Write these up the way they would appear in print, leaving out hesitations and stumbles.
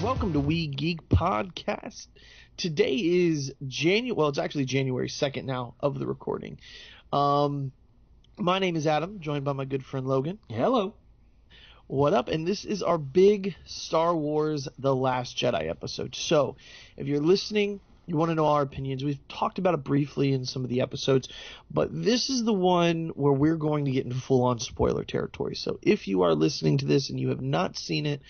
Welcome to We Geek Podcast. Today is it's actually January 2nd now of the recording. My name is Adam, joined by my good friend Logan. Hello. What up? And this is our big Star Wars The Last Jedi episode. So, if you're listening, you want to know our opinions. We've talked about it briefly in some of the episodes, but this is the one where we're going to get into full-on spoiler territory. So, if you are listening to this and you have not seen it,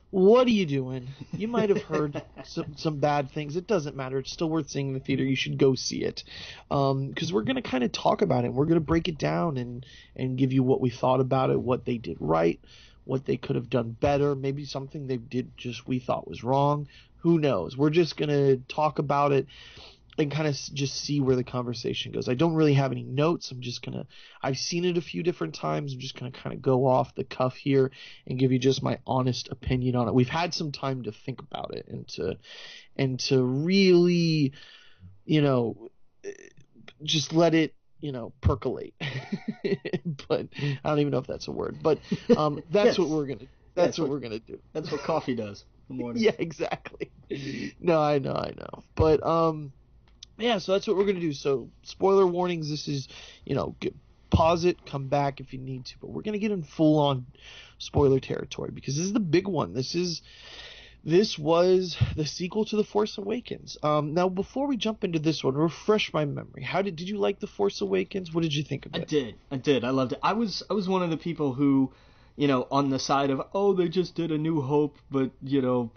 what are you doing? You might have heard some bad things. It doesn't matter. It's still worth seeing in the theater. You should go see it. Because we're going to kind of talk about it. We're going to break it down and give you what we thought about it, what they did right, what they could have done better, maybe something they did just we thought was wrong. Who knows? We're just going to talk about it and kind of just see where the conversation goes. I don't really have any notes. I've seen it a few different times. I'm just going to kind of go off the cuff here and give you just my honest opinion on it. We've had some time to think about it and to really, just let it, percolate. But I don't even know if that's a word, but that's Yes. what we're going to what we're going to do. That's what coffee does in the morning. Yeah, exactly. No, I know. But yeah, so that's what we're going to do. So, spoiler warnings, this is, pause it, come back if you need to. But we're going to get in full-on spoiler territory because this is the big one. This was the sequel to The Force Awakens. Now, before we jump into this one, refresh my memory. Did you like The Force Awakens? What did you think of it? I did. I loved it. I was one of the people who, on the side of, they just did A New Hope, but,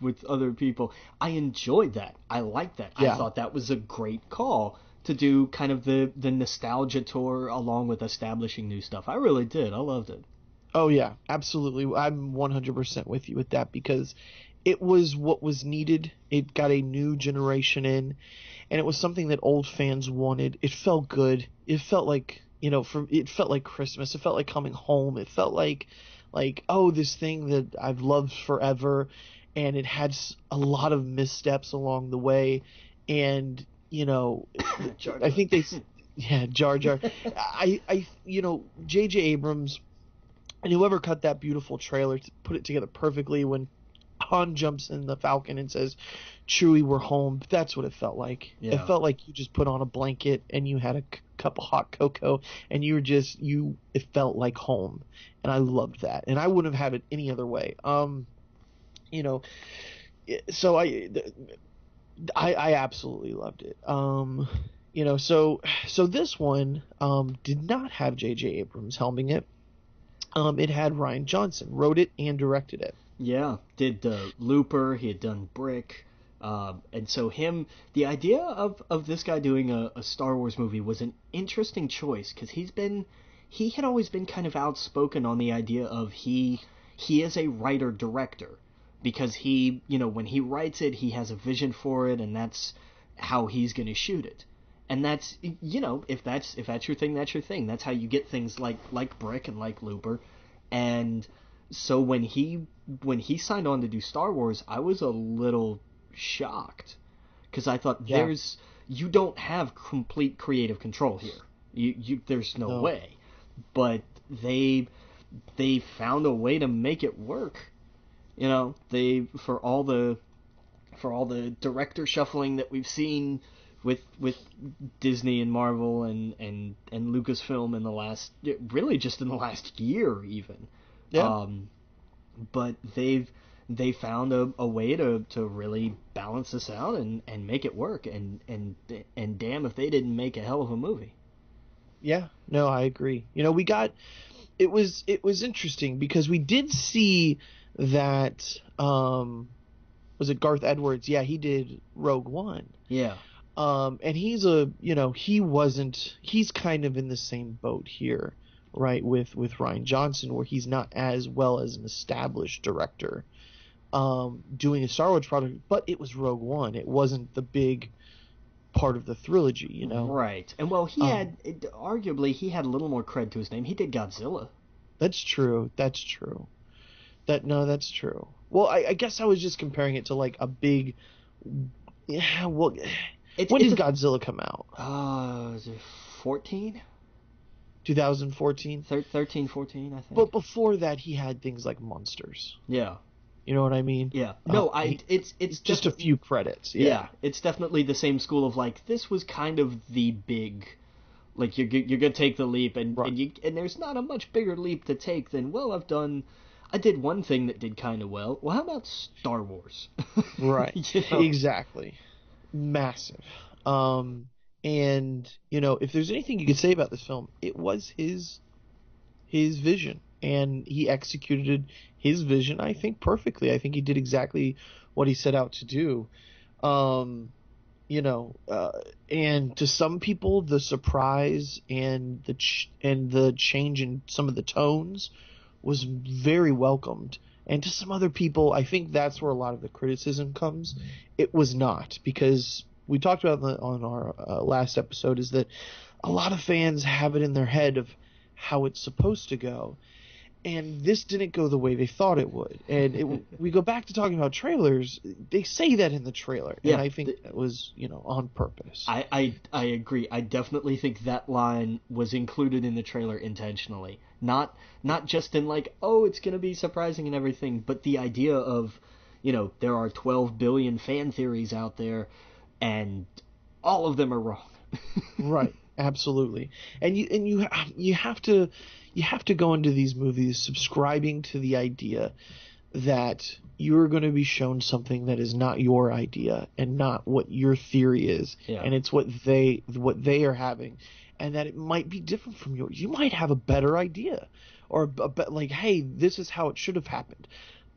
with other people. I enjoyed that. I liked that. Yeah. I thought that was a great call to do kind of the nostalgia tour along with establishing new stuff. I really did. I loved it. Oh, yeah, absolutely. I'm 100% with you with that because it was what was needed. It got a new generation in, and it was something that old fans wanted. It felt good. It felt like, it felt like Christmas. It felt like coming home. It felt like, this thing that I've loved forever, and it had a lot of missteps along the way, and, I think Jar Jar. J.J. Abrams and whoever cut that beautiful trailer to put it together perfectly when Han jumps in the Falcon and says, "Chewie, we're home." That's what it felt like. Yeah. It felt like you just put on a blanket and you had a cup of hot cocoa and it felt like home. And I loved that. And I wouldn't have had it any other way. So I absolutely loved it. So this one did not have J.J. Abrams helming it. It had Rian Johnson, wrote it and directed it. Yeah, did Looper, he had done Brick, and so the idea of this guy doing a Star Wars movie was an interesting choice, because he had always been kind of outspoken on the idea of he is a writer-director, because when he writes it, he has a vision for it, and that's how he's going to shoot it. And that's, if that's your thing, that's your thing. That's how you get things like Brick and like Looper. And so when he signed on to do Star Wars, I was a little shocked, because I thought you don't have complete creative control here. There's no way. But they found a way to make it work. For all the director shuffling that we've seen with Disney and Marvel and Lucasfilm in the last year even. Yeah. But they found a way to really balance this out and make it work, and damn if they didn't make a hell of a movie. Yeah, no, I agree. It was interesting because we did see that was it Garth Edwards? Yeah, he did Rogue One. Yeah. And he's kind of in the same boat here, right, with Rian Johnson, where he's not as well as an established director. doing a Star Wars project, but it was Rogue One. It wasn't the big part of the trilogy, you know. Right. And well, arguably he had a little more cred to his name. He did Godzilla. That's true. That's true. That's true. Well, I guess I was just comparing it to like a big. Yeah. Well, when did Godzilla come out? Was it 14? 2014. 13, 14, I think. But before that, he had things like Monsters. Yeah. You know what I mean? Yeah. No, it's just a few credits. Yeah. It's definitely the same school of like this was kind of the big, like you're gonna take the leap and there's not a much bigger leap to take than I did one thing that did kind of well. Well, how about Star Wars? Right. You know? Exactly. Massive. And you know, if there's anything you could say about this film, it was his vision, and he executed his vision, I think, perfectly. I think he did exactly what he set out to do. You know, and to some people, the surprise and the change in some of the tones was very welcomed. And to some other people, I think that's where a lot of the criticism comes. It was not, because we talked about on our last episode, is that a lot of fans have it in their head of how it's supposed to go, and this didn't go the way they thought it would. And we go back to talking about trailers. They say that in the trailer, and I think that was, you know, on purpose. I agree. I definitely think that line was included in the trailer intentionally. Not just in like, oh, it's gonna be surprising and everything, but the idea of, you know, there are 12 billion fan theories out there, and all of them are wrong. Right. Absolutely. And you have to go into these movies subscribing to the idea that you're going to be shown something that is not your idea and not what your theory is, and it's what they are having, and that it might be different from yours. You might have a better idea, or like, hey, this is how it should have happened.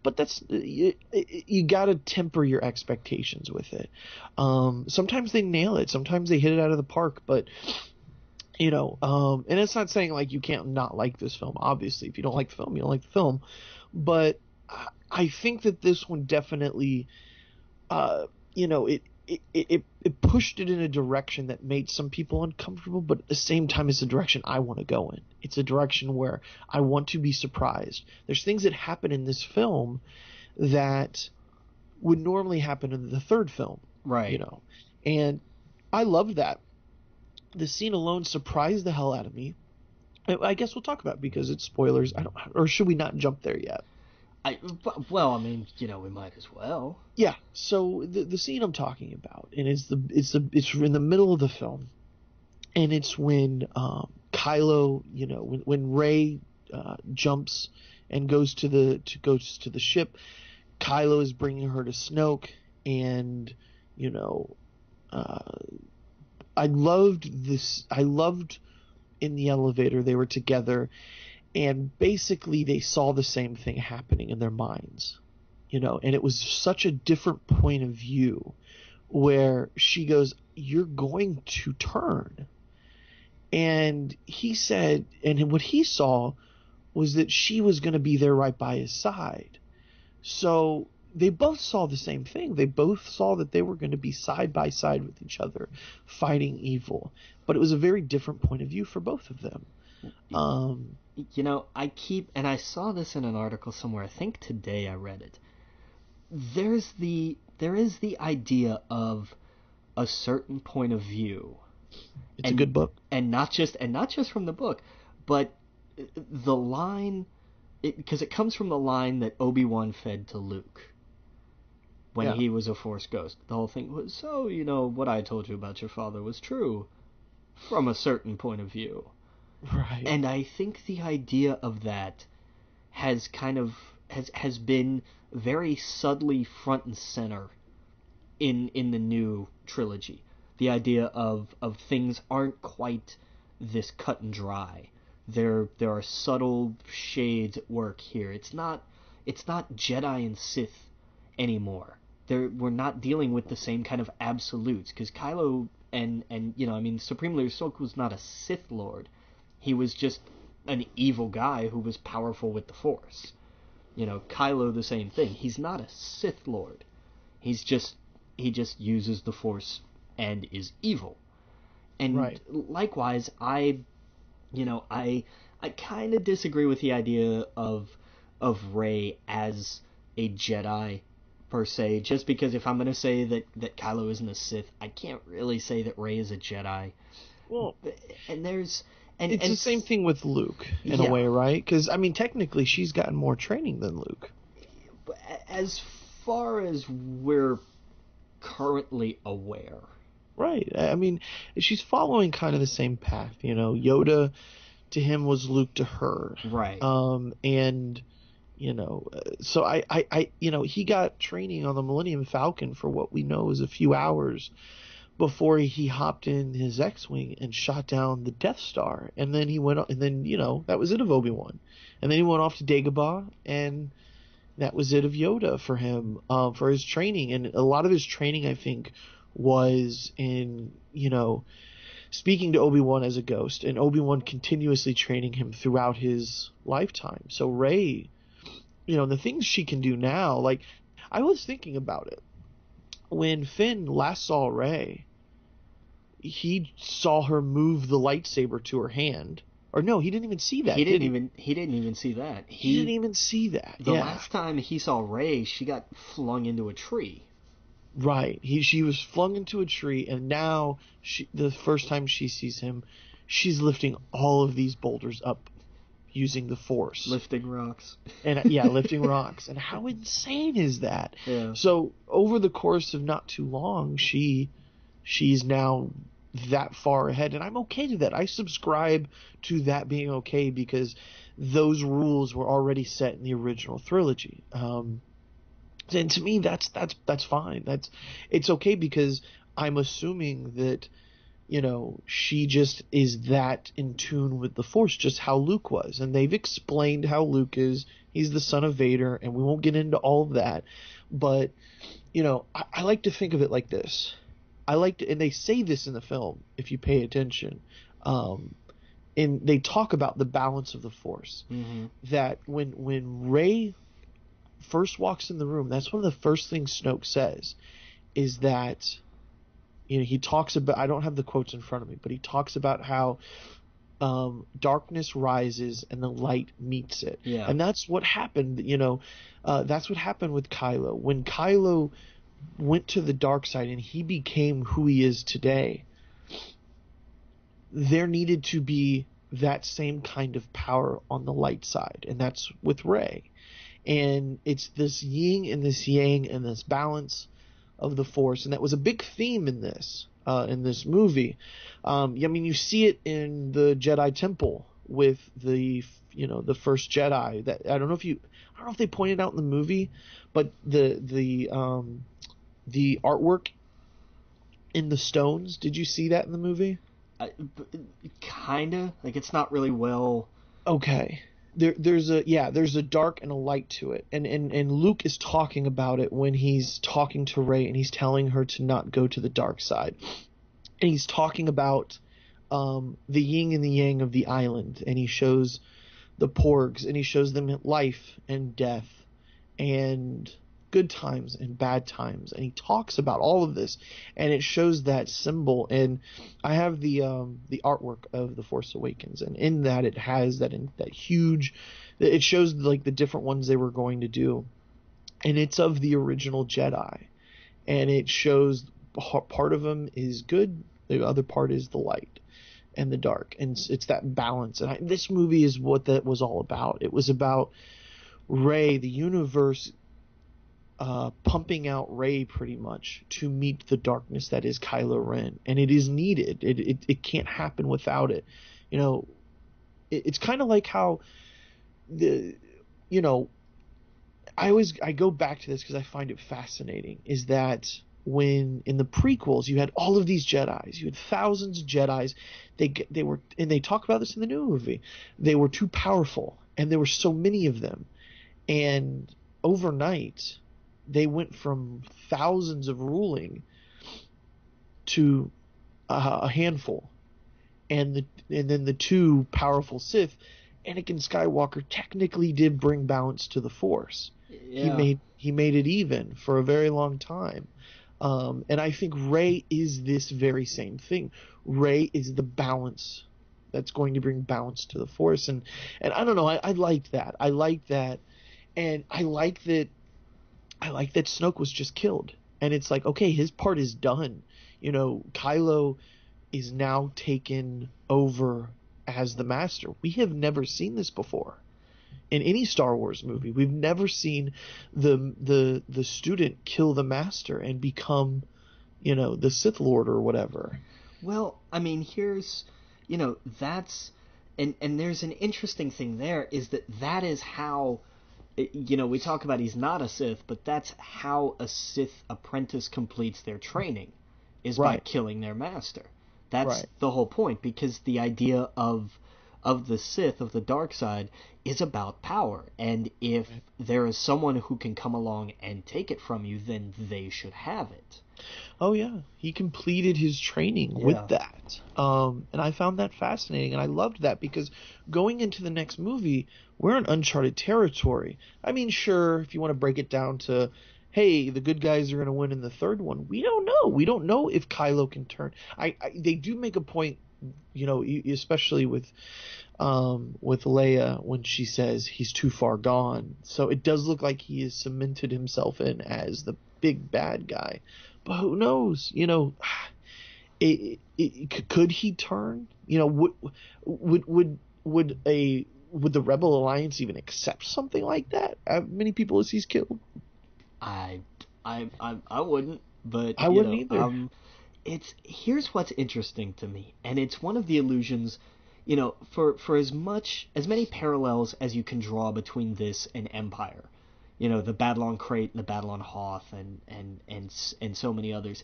But that's you got to temper your expectations with it. Sometimes they nail it. Sometimes they hit it out of the park. But you know, and it's not saying like you can't not like this film. Obviously, if you don't like the film, you don't like the film. But I think that this one definitely, you know, it pushed it in a direction that made some people uncomfortable, but at the same time, it's a direction I want to go in. It's a direction where I want to be surprised. There's things that happen in this film that would normally happen in the third film, right? You know, and I love that. The scene alone surprised the hell out of me. I guess we'll talk about it because it's spoilers. Or should we not jump there yet? Well, I mean, you know, we might as well. Yeah. So the scene I'm talking about, and it's in the middle of the film, and it's when Kylo, you know, when Rey jumps and goes to the ship, Kylo is bringing her to Snoke, and you know, I loved this. I loved in the elevator they were together. And basically they saw the same thing happening in their minds, you know, and it was such a different point of view where she goes, you're going to turn. And he said, and what he saw was that she was going to be there right by his side. So they both saw the same thing. They both saw that they were going to be side by side with each other, fighting evil. But it was a very different point of view for both of them. You know, I saw this in an article somewhere. I think today I read it. There is the idea of a certain point of view. It's a good book, and not just from the book, but the line, because it comes from the line that Obi-Wan fed to Luke when he was a Force ghost. The whole thing was, so you know what I told you about your father was true from a certain point of view. Right. And I think the idea of that has has been very subtly front and center in the new trilogy. The idea of things aren't quite this cut and dry. There are subtle shades at work here. It's not Jedi and Sith anymore. We're not dealing with the same kind of absolutes, because Kylo and you know, I mean, Supreme Leader Snoke was not a Sith Lord. He was just an evil guy who was powerful with the Force. Kylo the same thing. He's not a Sith Lord. He just uses the Force and is evil. And Right. likewise, I kind of disagree with the idea of Rey as a Jedi per se. Just because if I'm going to say that Kylo isn't a Sith, I can't really say that Rey is a Jedi. Well, And there's it's the same thing with Luke in a way, right? Because I mean, technically, she's gotten more training than Luke. As far as we're currently aware. Right. I mean, she's following kind of the same path. Yoda to him was Luke to her. Right. And so he got training on the Millennium Falcon for what we know is a few hours before he hopped in his X-wing and shot down the Death Star. And then he went, and then that was it of Obi-Wan. And then he went off to Dagobah, and that was it of Yoda for him, for his training. And a lot of his training, I think, was in speaking to Obi-Wan as a ghost, and Obi-Wan continuously training him throughout his lifetime. So Rey, the things she can do now, like I was thinking about it when Finn last saw Rey. He saw her move the lightsaber to her hand. Or no, he didn't even see that. He didn't even see that. He didn't even see that. The last time he saw Rey, she got flung into a tree. Right. She was flung into a tree, and now the first time she sees him, she's lifting all of these boulders up using the Force. Lifting rocks. And lifting rocks. And how insane is that? Yeah. So over the course of not too long, she's now that far ahead, and I'm okay with that. I subscribe to that being okay because those rules were already set in the original trilogy. And to me, that's fine. It's okay because I'm assuming that she just is that in tune with the Force, just how Luke was, and they've explained how Luke is. He's the son of Vader, and we won't get into all of that. But I like to think of it like this. And they say this in the film if you pay attention. And they talk about the balance of the Force. Mm-hmm. That when Rey first walks in the room, that's one of the first things Snoke says, is that he talks about, I don't have the quotes in front of me, but he talks about how darkness rises and the light meets it. Yeah. And that's what happened. That's what happened with Kylo. When Kylo went to the dark side and he became who he is today, there needed to be that same kind of power on the light side, and that's with Rey. And it's this yin and this yang and this balance of the Force, and that was a big theme in this movie. I mean, you see it in the Jedi Temple with the first Jedi. That I don't know if they pointed out in the movie, but the artwork in the stones. Did you see that in the movie? Kinda. Like, it's not really well. Okay. There's a dark and a light to it, and Luke is talking about it when he's talking to Rey, and he's telling her to not go to the dark side, and he's talking about the yin and the yang of the island, and he shows the porgs, and he shows them life and death, and good times and bad times, and he talks about all of this, and it shows that symbol. And I have the artwork of The Force Awakens, and in that it has that huge, it shows like the different ones they were going to do, and it's of the original Jedi, and it shows part of them is good, the other part is the light and the dark, and it's that balance. And this movie is what that was all about. It was about Rey, the universe pumping out Rey pretty much to meet the darkness that is Kylo Ren, and it is needed. It can't happen without it. It's kind of like how I go back to this because I find it fascinating, is that when in the prequels you had all of these Jedis, you had thousands of Jedis, they were, and they talk about this in the new movie, they were too powerful, and there were so many of them, and overnight they went from thousands of ruling to a handful, and then the two powerful Sith, Anakin Skywalker technically did bring balance to the Force. Yeah. He made it even for a very long time. And I think Rey is this very same thing. Rey is the balance that's going to bring balance to the Force, and I don't know. I liked that. I liked that, and I like that. I like that Snoke was just killed, and it's like, okay, his part is done. You know, Kylo is now taken over as the Master. We have never seen this before in any Star Wars movie. We've never seen the student kill the Master and become, you know, the Sith Lord or whatever. Well, I mean, here's, that's, and there's an interesting thing there, is that is how, we talk about he's not a Sith, but that's how a Sith apprentice completes their training, is by Right. killing their master. That's Right. the whole point, because the idea of the Sith, of the dark side, is about power, and if there is someone who can come along and take it from you, then they should have it. Oh yeah, he completed his training with that, and I found that fascinating, and I loved that because going into the next movie, we're in uncharted territory. I mean, sure, if you want to break it down to, hey, the good guys are going to win in the third one, we don't know. We don't know if Kylo can turn. They do make a point, especially with Leia when she says he's too far gone. So it does look like he has cemented himself in as the big bad guy. But who knows? Could he turn? Would the Rebel Alliance even accept something like that? As many people as he's killed? I wouldn't, but I wouldn't either. Here's what's interesting to me, and it's one of the illusions, for as many parallels as you can draw between this and Empire, the Battle on Crate and the Battle on Hoth and so many others.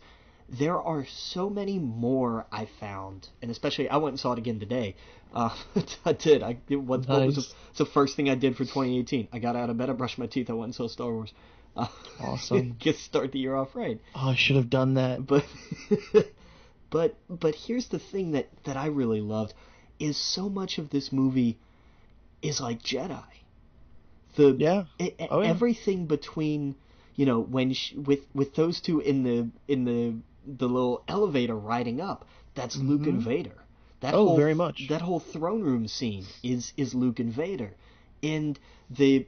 There are so many more I found, and especially I went and saw it again today. I did. What was the first thing I did for 2018? I got out of bed, I brushed my teeth, I went and saw Star Wars. Awesome. Get start the year off right. Oh, I should have done that. But here's the thing that I really loved is so much of this movie is like Jedi. Everything between when with those two in the little elevator riding up, that's Luke and Vader. Very much. That whole throne room scene is Luke and Vader, and the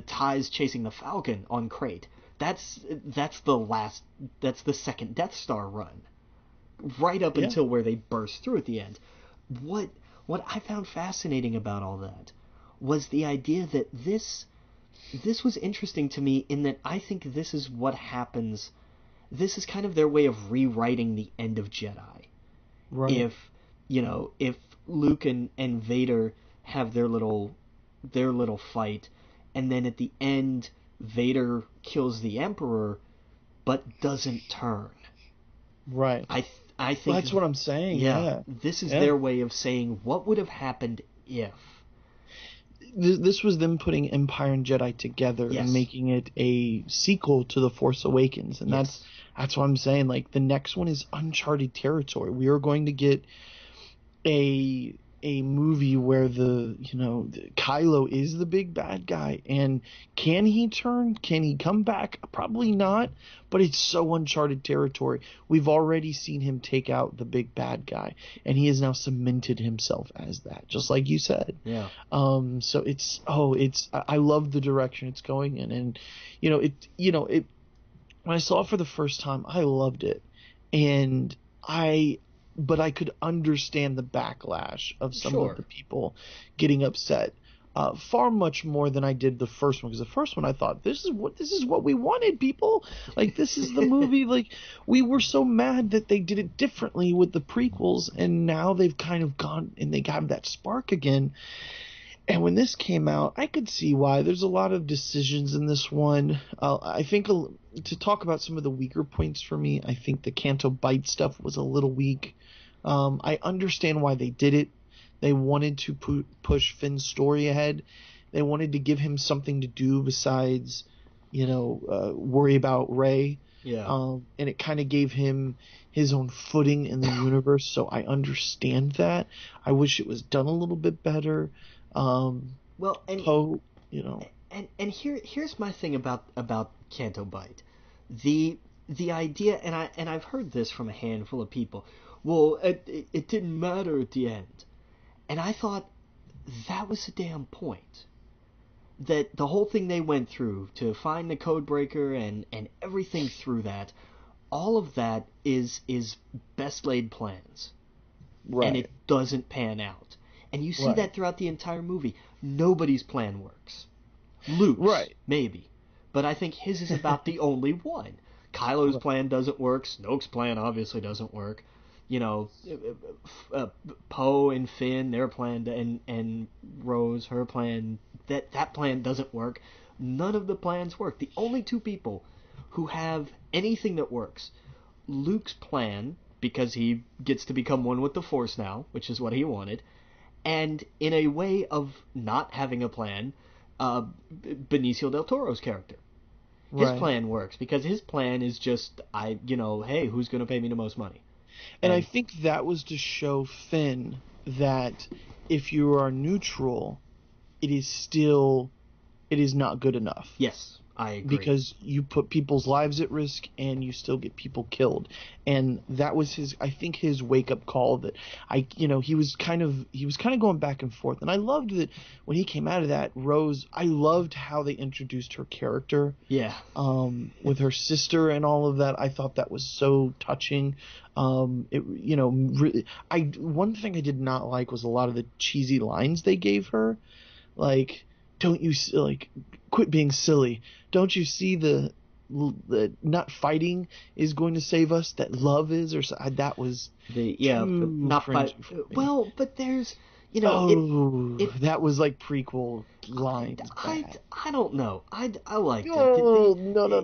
ties chasing the Falcon on Crate. That's the second Death Star run, right up until where they burst through at the end. What I found fascinating about all that was the idea that this was interesting to me in that I think this is what happens. This is kind of their way of rewriting the end of Jedi. Right. If Luke and Vader have their little fight, and then at the end Vader kills the Emperor, but doesn't turn. Right. I think that's what I'm saying. Yeah. This is their way of saying what would have happened if. This was them putting Empire and Jedi together and making it a sequel to The Force Awakens, and that's what I'm saying. Like, the next one is uncharted territory. We are going to get a movie where Kylo is the big bad guy, and can he turn? Can he come back? Probably not, but it's so uncharted territory. We've already seen him take out the big bad guy, and he has now cemented himself as that, just like you said. Yeah. So I love the direction it's going in, and when I saw it for the first time, I loved it, but I could understand the backlash of some of the people getting upset, far much more than I did the first one. Because the first one, I thought, this is what we wanted, people. Like, this is the movie. Like, we were so mad that they did it differently with the prequels, and now they've kind of gone and they got that spark again. And when this came out, I could see why. There's a lot of decisions in this one. I think to talk about some of the weaker points for me, I think the Canto Bight stuff was a little weak. I understand why they did it. They wanted to push Finn's story ahead. They wanted to give him something to do besides worry about Rey. Yeah. And it kind of gave him his own footing in the universe. So I understand that. I wish it was done a little bit better. Well, and Poe, here's my thing about Canto Bight. The idea, and I've heard this from a handful of people. Well, it didn't matter at the end, and I thought that was the damn point. That the whole thing they went through to find the code breaker and everything through that, all of that is best laid plans, right. And it doesn't pan out. And you see Right. that throughout the entire movie. Nobody's plan works. Luke's, Right. maybe. But I think his is about the only one. Kylo's plan doesn't work. Snoke's plan obviously doesn't work. Poe and Finn, their plan, and Rose, her plan, that plan doesn't work. None of the plans work. The only two people who have anything that works, Luke's plan, because he gets to become one with the Force now, which is what he wanted, and in a way of not having a plan, Benicio del Toro's character. His plan works because his plan is just, hey, who's going to pay me the most money? And I think that was to show Finn that if you are neutral, it is not good enough. Yes, I agree. Because you put people's lives at risk and you still get people killed. And that was his wake up call that he was kind of going back and forth. And I loved that when he came out of that, Rose, I loved how they introduced her character. Yeah. With her sister and all of that. I thought that was so touching. Really, one thing I did not like was a lot of the cheesy lines they gave her. Like, quit being silly. Don't you see the not fighting is going to save us, that love is, or that was not fight. Well, but there's that was like prequel lines. I don't know. I liked it. No.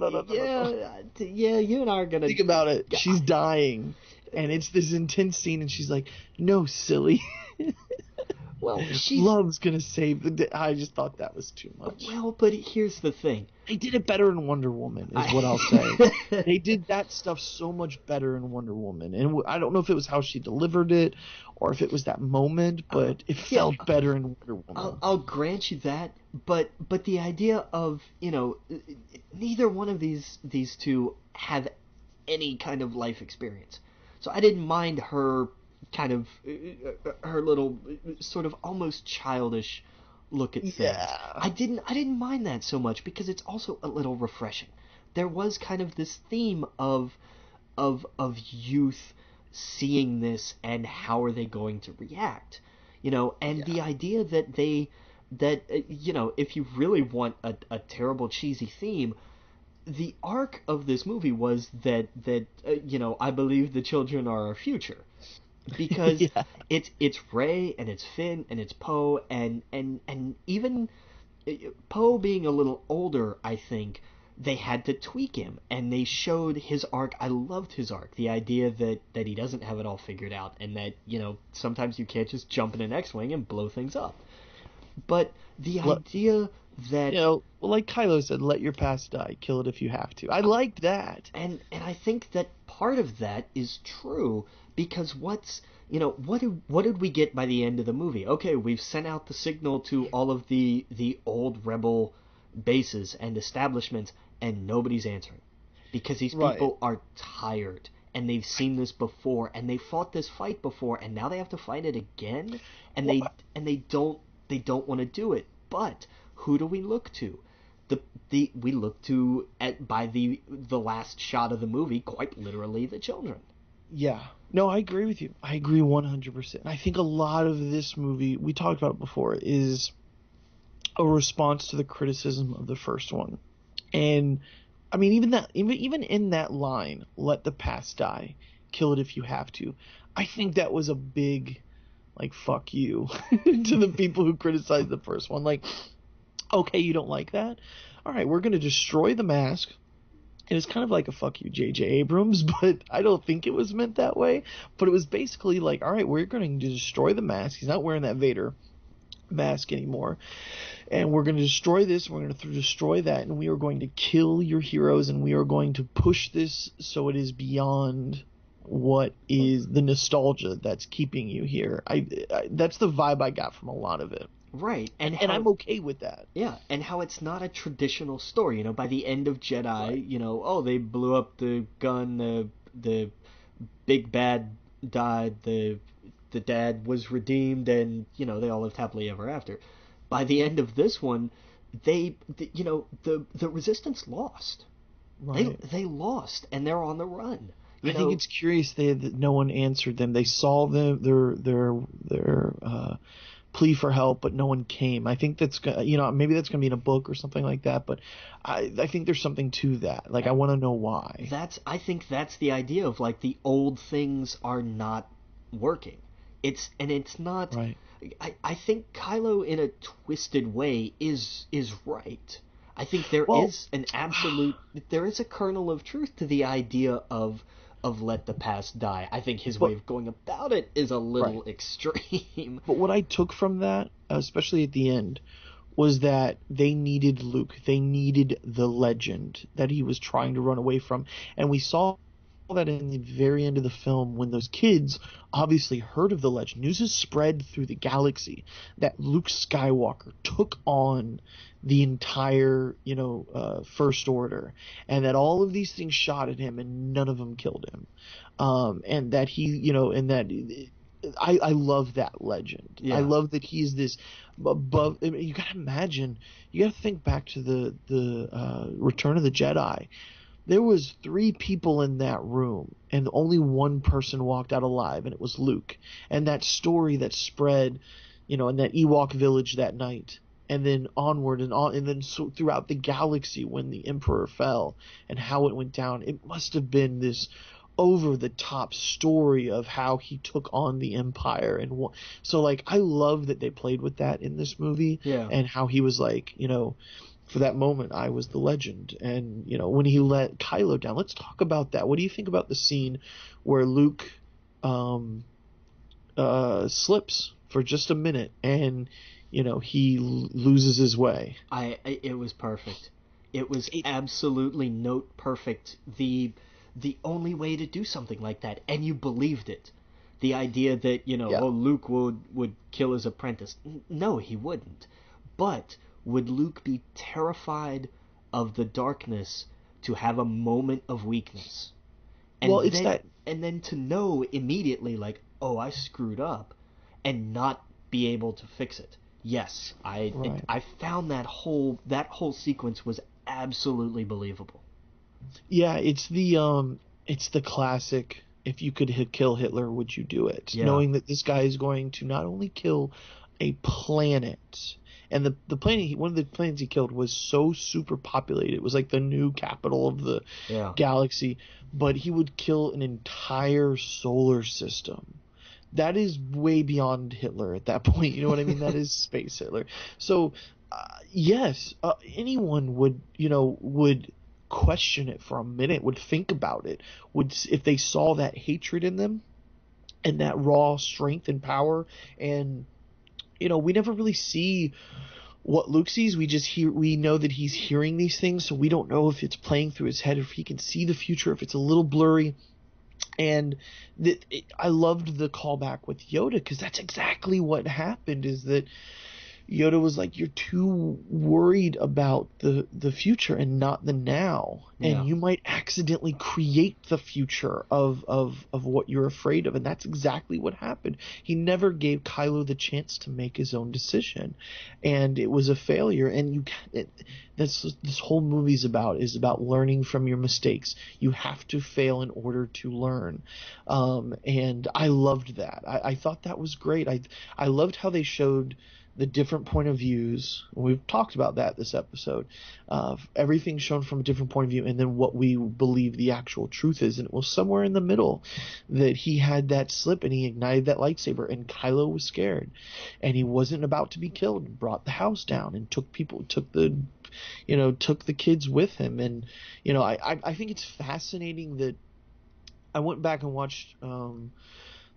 Yeah, you and I are gonna think about it. She's dying, and it's this intense scene, and she's like, "No, silly." Well, love's gonna save the day. I just thought that was too much. Well, but here's the thing. They did it better in Wonder Woman, is what I'll say. They did that stuff so much better in Wonder Woman, and I don't know if it was how she delivered it, or if it was that moment, but it felt better in Wonder Woman. I'll grant you that, but the idea of neither one of these two have any kind of life experience, so I didn't mind her. Kind of her little sort of almost childish look at things. Yeah. I didn't mind that so much because it's also a little refreshing. There was kind of this theme of youth seeing this and how are they going to react, and the idea that if you really want a terrible cheesy theme, the arc of this movie was that I believe the children are our future. Because it's Rey and it's Finn and it's Poe and even Poe being a little older, I think they had to tweak him and they showed his arc. I loved his arc, the idea that he doesn't have it all figured out and that sometimes you can't just jump in an X-wing and blow things up. But the idea that like Kylo said, let your past die, kill it if you have to. I liked that, and I think that part of that is true. Because what did we get by the end of the movie? Okay, we've sent out the signal to all of the old rebel bases and establishments, and nobody's answering. Because these people are tired, and they've seen this before, and they fought this fight before, and now they have to fight it again, and they don't want to do it. But who do we look to? We look to by the last shot of the movie, quite literally, the children. Yeah. No, I agree with you. I agree 100%. I think a lot of this movie, we talked about it before, is a response to the criticism of the first one. And I mean, even in that line, let the past die, kill it if you have to. I think that was a big fuck you to the people who criticized the first one. Like, okay, you don't like that? All right, we're going to destroy the mask. And it's kind of like a fuck you, J.J. Abrams, but I don't think it was meant that way. But it was basically like, all right, we're going to destroy the mask. He's not wearing that Vader mask anymore, and we're going to destroy this, we're going to destroy that, and we are going to kill your heroes, and we are going to push this so it is beyond what is the nostalgia that's keeping you here. That's the vibe I got from a lot of it. Right, and I'm okay with that. Yeah, and how it's not a traditional story. By the end of Jedi, right. Oh, they blew up the gun, the big bad died, the dad was redeemed, and they all lived happily ever after. By the end of this one, the Resistance lost. Right. They lost, and they're on the run. I think it's curious that no one answered them. They saw their plea for help, but no one came. I think that's maybe that's gonna be in a book or something like that. But I think there's something to that. Like, I want to know why. I think that's the idea of, like, the old things are not working. It's not. Right. I think Kylo, in a twisted way, is right. I think there is a kernel of truth to the idea of let the past die. I think his way of going about it is a little extreme. But what I took from that, especially at the end, was that they needed Luke. They needed the legend that he was trying to run away from. And we saw that in the very end of the film, when those kids obviously heard of the legend. News is spread through the galaxy that Luke Skywalker took on the entire, First Order, and that all of these things shot at him and none of them killed him. And that he, and that I love that legend. Yeah. I love that he's this above. I mean, you gotta imagine, you gotta think back to the Return of the Jedi. There was 3 people in that room, and only one person walked out alive, and it was Luke. And that story that spread, in that Ewok village that night, and then onward and on, and then throughout the galaxy when the Emperor fell and how it went down, it must have been this over-the-top story of how he took on the Empire. And so, like, I love that they played with that in this movie, and how he was like, for that moment, I was the legend. And, when he let Kylo down, let's talk about that. What do you think about the scene where Luke slips for just a minute and, he loses his way? It was perfect. It was absolutely note perfect. The only way to do something like that, and you believed it. The idea that, Luke would kill his apprentice. No, he wouldn't. But would Luke be terrified of the darkness to have a moment of weakness? And then to know immediately, like, oh, I screwed up, and not be able to fix it. Yes, I found that whole sequence was absolutely believable. Yeah, it's the classic, if you could kill Hitler, would you do it? Yeah. Knowing that this guy is going to not only kill a planet, and the planet, one of the planets he killed was so super populated, it was like the new capital of the galaxy, but he would kill an entire solar system. That is way beyond Hitler at that point. You know what I mean? That is space Hitler. So, yes, anyone would question it for a minute, would think about it, if they saw that hatred in them and that raw strength and power. And we never really see what Luke sees. We know that he's hearing these things, so we don't know if it's playing through his head, if he can see the future, if it's a little blurry. And I loved the callback with Yoda, because that's exactly what happened, is that Yoda was like, you're too worried about the future and not the now. Yeah. And you might accidentally create the future of what you're afraid of. And that's exactly what happened. He never gave Kylo the chance to make his own decision. And it was a failure. And that's what this whole movie's about, is about learning from your mistakes. You have to fail in order to learn. And I loved that. I thought that was great. I loved how they showed the different point of views. We've talked about that this episode. Everything shown from a different point of view, and then what we believe the actual truth is. And it was somewhere in the middle that he had that slip and he ignited that lightsaber, and Kylo was scared, and he wasn't about to be killed, and brought the house down and took the kids with him. And I think it's fascinating that I went back and watched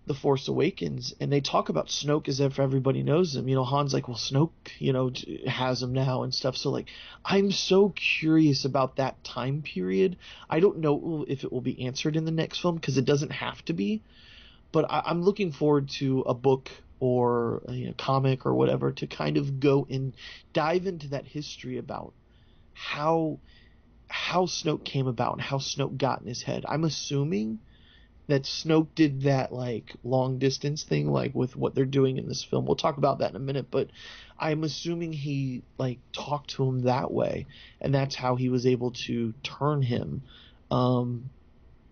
The Force Awakens, and they talk about Snoke as if everybody knows him. Han's like, well, Snoke, has him now and stuff. So, like, I'm so curious about that time period. I don't know if it will be answered in the next film, because it doesn't have to be. But I'm looking forward to a book or a comic or whatever to kind of go and dive into that history about how Snoke came about and how Snoke got in his head. I'm assuming that Snoke did that, like, long distance thing, like with what they're doing in this film. We'll talk about that in a minute, but I'm assuming he, like, talked to him that way, and that's how he was able to turn him.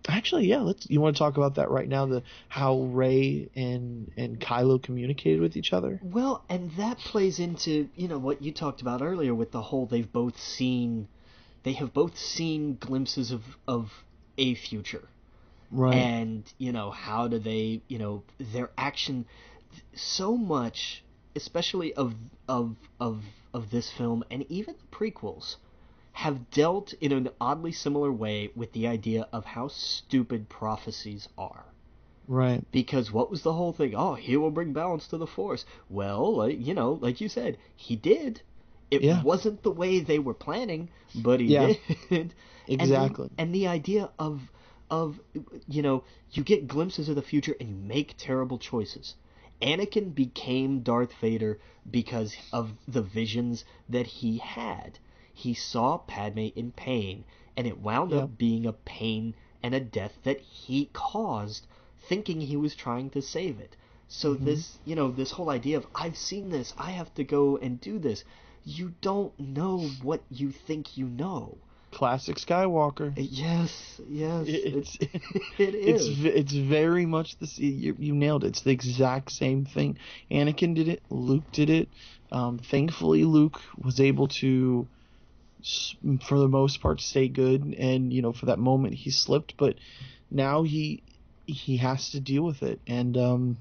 Actually, yeah, you want to talk about that right now, how Rey and Kylo communicated with each other? Well, and that plays into, what you talked about earlier with the whole they have both seen glimpses of a future. Right. And, how do they, their action, so much, especially of this film and even the prequels, have dealt in an oddly similar way with the idea of how stupid prophecies are. Right. Because what was the whole thing? Oh, he will bring balance to the Force. Well, like you said, he did. It wasn't the way they were planning, but he did. Exactly. And the idea of you get glimpses of the future and you make terrible choices. Anakin became Darth Vader because of the visions that he had. He saw Padme in pain, and it wound up being a pain and a death that he caused, thinking he was trying to save it. So this whole idea of, I've seen this, I have to go and do this. You don't know what you think you know. Classic Skywalker. Yes. It is. It's very much you nailed it. It's the exact same thing. Anakin did it. Luke did it. Thankfully, Luke was able to, for the most part, stay good. And for that moment, he slipped, but now he has to deal with it. And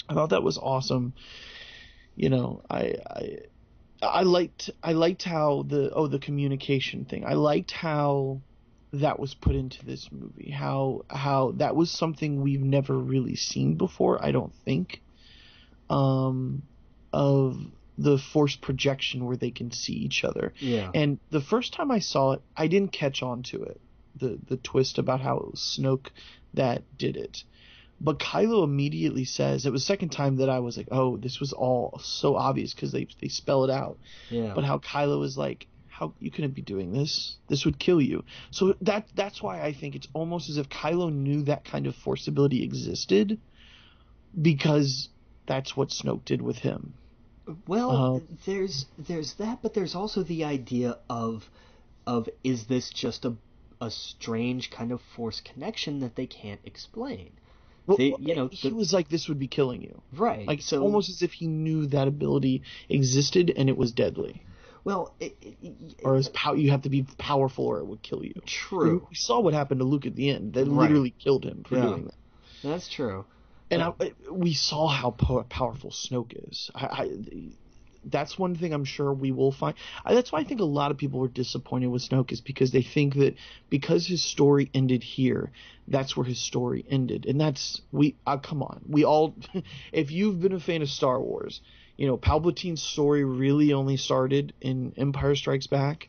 I thought that was awesome. I liked how the communication thing. I liked how that was put into this movie. How that was something we've never really seen before, I don't think. Of the Force projection where they can see each other. Yeah. And the first time I saw it, I didn't catch on to it. The twist about how it was Snoke that did it. But Kylo immediately says, it was the second time that I was like, oh, this was all so obvious because they spell it out. Yeah. But how Kylo is like, how you couldn't be doing this? This would kill you. So that's why I think it's almost as if Kylo knew that kind of Force ability existed, because that's what Snoke did with him. Well, there's that, but there's also the idea of is this just a strange kind of Force connection that they can't explain? Well, he was like, this would be killing you. Right. Like, so almost as if he knew that ability existed and it was deadly. Well, you have to be powerful or it would kill you. True. We saw what happened to Luke at the end. They literally killed him for doing that. That's true. And we saw how powerful Snoke is. That's one thing I'm sure we will find. That's why I think a lot of people were disappointed with Snoke, is because they think that because his story ended here, that's where his story ended. And that's, come on. We all, if you've been a fan of Star Wars, Palpatine's story really only started in Empire Strikes Back.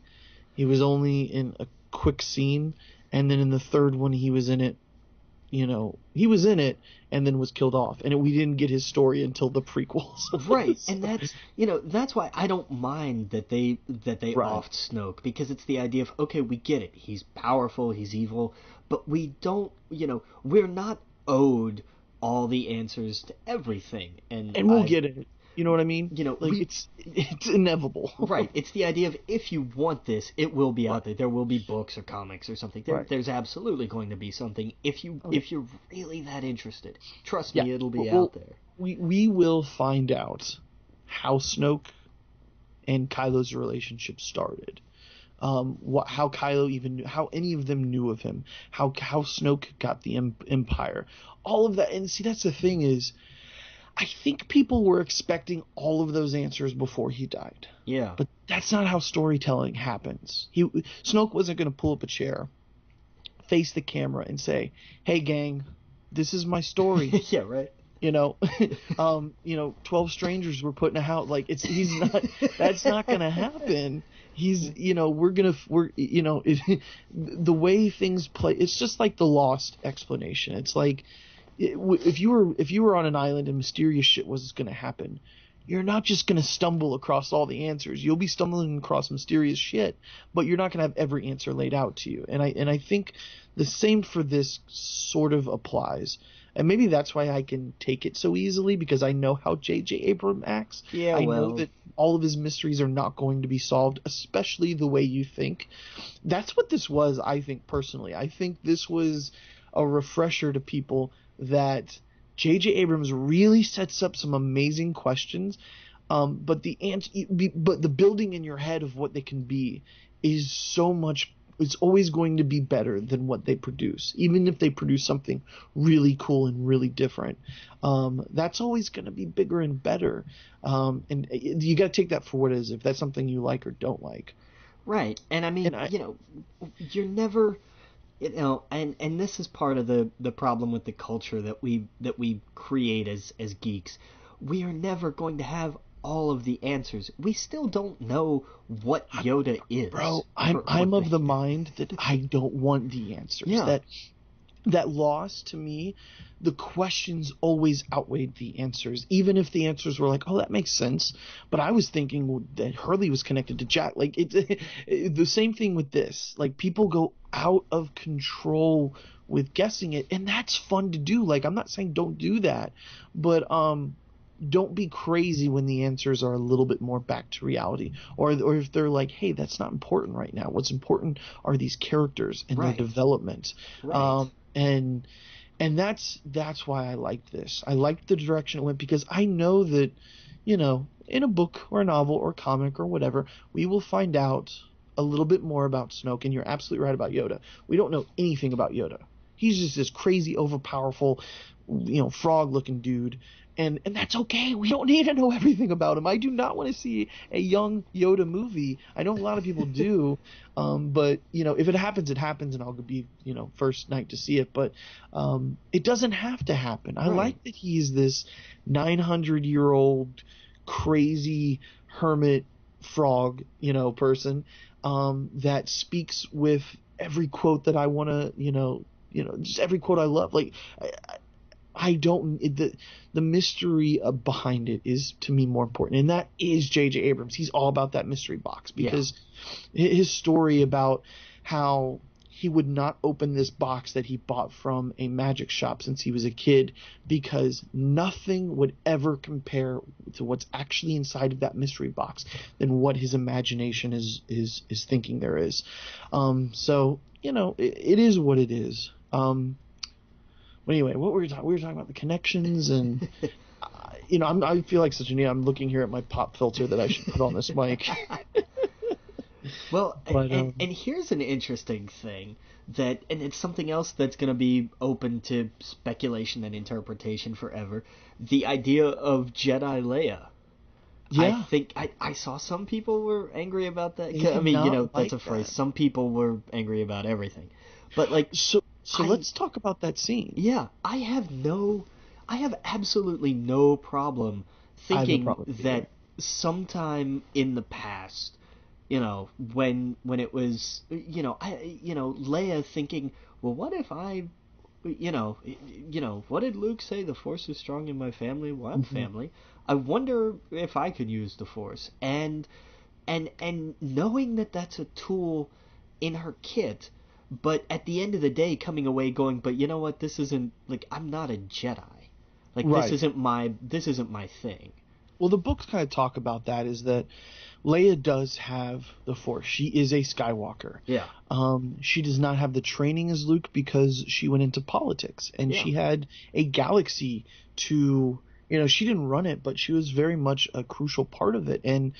He was only in a quick scene. And then in the third one, he was in it. He was in it and then was killed off, and we didn't get his story until the prequels. Right, and that's why I don't mind that they offed Snoke, because it's the idea of, okay, we get it, he's powerful, he's evil, but we don't, we're not owed all the answers to everything, and we'll get it. You know what I mean? It's inevitable. Right. It's the idea of, if you want this, it will be out there. There will be books or comics or something. There's absolutely going to be something if you're really that interested. Trust me, it'll be out there. We will find out how Snoke and Kylo's relationship started. How Kylo even knew, how any of them knew of him, how Snoke got the Empire, all of that. And see, that's the thing is, I think people were expecting all of those answers before he died. Yeah. But that's not how storytelling happens. Snoke wasn't going to pull up a chair, face the camera, and say, hey, gang, This is my story. Yeah, right. 12 strangers were put in a house. Like he's not. That's not gonna happen. He's, the way things play. It's just like the Lost explanation. It's like if you were on an island and mysterious shit was gonna happen, you're not just gonna stumble across all the answers. You'll be stumbling across mysterious shit, but you're not gonna have every answer laid out to you. And I think the same for this sort of applies. And maybe that's why I can take it so easily, because I know how J.J. Abrams acts. Yeah, I know that all of his mysteries are not going to be solved, especially the way you think. That's what this was, I think, personally. I think this was a refresher to people that J.J. Abrams really sets up some amazing questions, but the building in your head of what they can be is so much. It's always going to be better than what they produce, even if they produce something really cool and really different. That's always going to be bigger and better, and you got to take that for what it is. If that's something you like or don't like, right? And I mean, you're never, and this is part of the problem with the culture that we create as geeks. We are never going to have all of the answers. We still don't know what Yoda is. Bro, I'm of the mind that I don't want the answers. Yeah. That Lost, to me, the questions always outweighed the answers, even if the answers were like, oh, that makes sense. But I was thinking that Hurley was connected to Jack. Like, it's the same thing with this. Like, people go out of control with guessing it, and that's fun to do. Like, I'm not saying don't do that, but don't be crazy when the answers are a little bit more back to reality, or if they're like, hey, that's not important right now. What's important are these characters and their development. Right. And that's why I liked this. I liked the direction it went, because I know that, in a book or a novel or comic or whatever, we will find out a little bit more about Snoke. And you're absolutely right about Yoda. We don't know anything about Yoda. He's just this crazy, overpowerful, frog-looking dude. And that's okay. We don't need to know everything about him. I do not want to see a young Yoda movie. I know a lot of people do, but if it happens, it happens, and I'll be first night to see it. But it doesn't have to happen. I like that he's this 900-year-old crazy hermit frog, person that speaks with every quote that I want to, just every quote I love. Like. The mystery behind it is, to me, more important, and that is J.J. Abrams. He's all about that mystery box, because his story about how he would not open this box that he bought from a magic shop since he was a kid, because nothing would ever compare to what's actually inside of that mystery box than what his imagination is thinking there is. So it is what it is. Anyway, what were we talking? We were talking about the connections, and I feel like such an idiot. I'm looking here at my pop filter that I should put on this mic. Well, and here's an interesting thing and it's something else that's going to be open to speculation and interpretation forever. The idea of Jedi Leia. Yeah. I think I saw some people were angry about that. I mean, that's a phrase. Some people were angry about everything, but like So let's talk about that scene. Yeah, I have absolutely no problem thinking that sometime in the past, when it was, Leia thinking, well, what if I, what did Luke say? The Force is strong in my family. Well, I'm family. I wonder if I could use the Force, and knowing that that's a tool in her kit. But at the end of the day, coming away going, but you know what? This isn't, like, I'm not a Jedi. Like, this isn't my thing. Well, the books kind of talk about that, is that Leia does have the Force. She is a Skywalker. Yeah. She does not have the training as Luke because she went into politics, and she had a galaxy to, she didn't run it, but she was very much a crucial part of it. And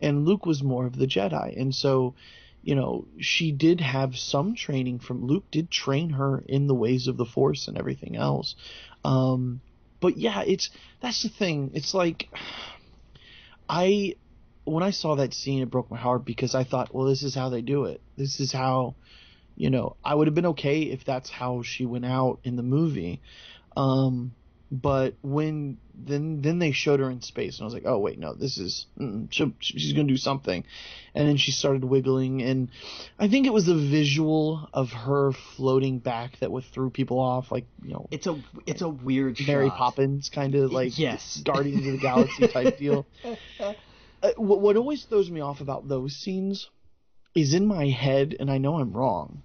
Luke was more of the Jedi. And so, she did have some training from Luke, did train her in the ways of the Force and everything else. But yeah, that's the thing. It's like, when I saw that scene, it broke my heart, because I thought, well, this is how they do it. This is how, I would have been okay if that's how she went out in the movie. But when then they showed her in space, and I was like, oh wait, no, this is she's gonna do something, and then she started wiggling, and I think it was the visual of her floating back that would threw people off, like it's a weird Mary shot. Poppins kind of like Yes. Guardians of the Galaxy type deal. What always throws me off about those scenes is in my head, and I know I'm wrong,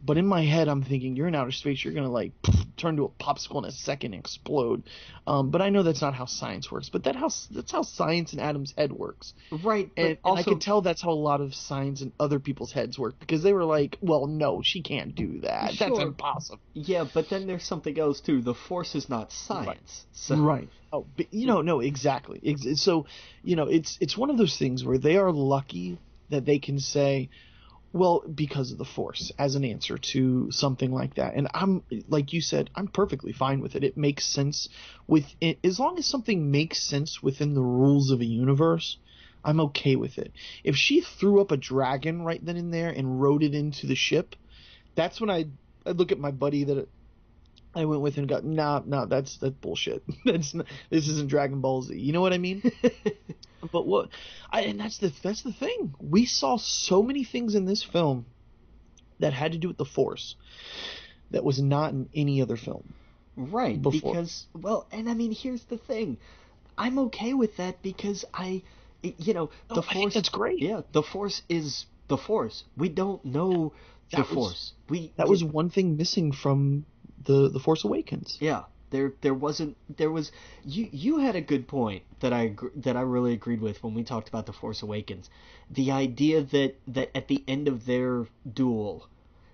but in my head, I'm thinking, you're in outer space, you're going to, like, turn to a popsicle in a second and explode. But I know that's not how science works. But that's how science in Adam's head works. Right. And I can tell that's how a lot of science in other people's heads work. Because they were like, well, no, she can't do that. Sure. That's impossible. Yeah, but then there's something else, too. The Force is not science. Right. So. Right. Oh, but, no, exactly. So, it's one of those things where they are lucky that they can say, well, because of the Force, as an answer to something like that. And I'm, like you said, I'm perfectly fine with it. It makes sense as long as something makes sense within the rules of a universe, I'm okay with it. If she threw up a dragon right then and there and rode it into the ship, that's when I look at my buddy that I went with and got, nah, that's bullshit. This isn't Dragon Ball Z. You know what I mean? But that's the thing. We saw so many things in this film that had to do with the Force that was not in any other film. Right, before. Because, and I mean, here's the thing. I'm okay with that because the Force... I think that's great. Yeah, the Force is the Force. We don't know the Force. That was one thing missing from the Force Awakens. Yeah. There was you had a good point that I really agreed with when we talked about The Force Awakens. The idea that at the end of their duel,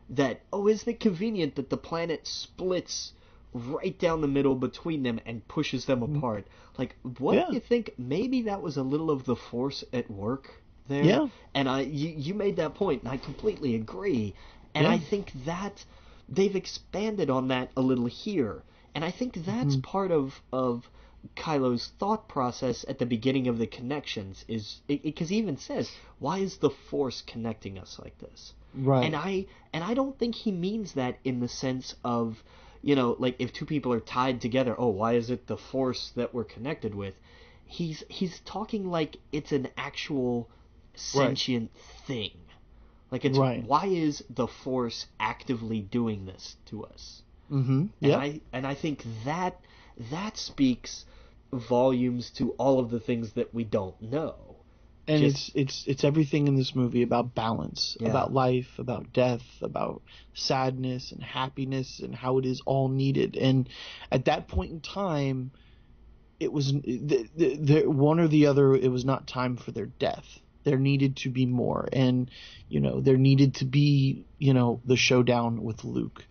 isn't it convenient that the planet splits right down the middle between them and pushes them apart? Like, what do you think? Maybe that was a little of the Force at work there. Yeah. And you made that point, and I completely agree. And I think that they've expanded on that a little here. And I think that's part of Kylo's thought process at the beginning of the connections, is because he even says, why is the Force connecting us like this? Right. And I don't think he means that in the sense of, like if two people are tied together, why is it the Force that we're connected with? He's talking like it's an actual sentient thing. Like it's why is the Force actively doing this to us? Mm-hmm. And I think that speaks volumes to all of the things that we don't know. And it's everything in this movie about balance, about life, about death, about sadness and happiness, and how it is all needed. And at that point in time, it was one or the other. It was not time for their death. There needed to be more, and there needed to be the showdown with Luke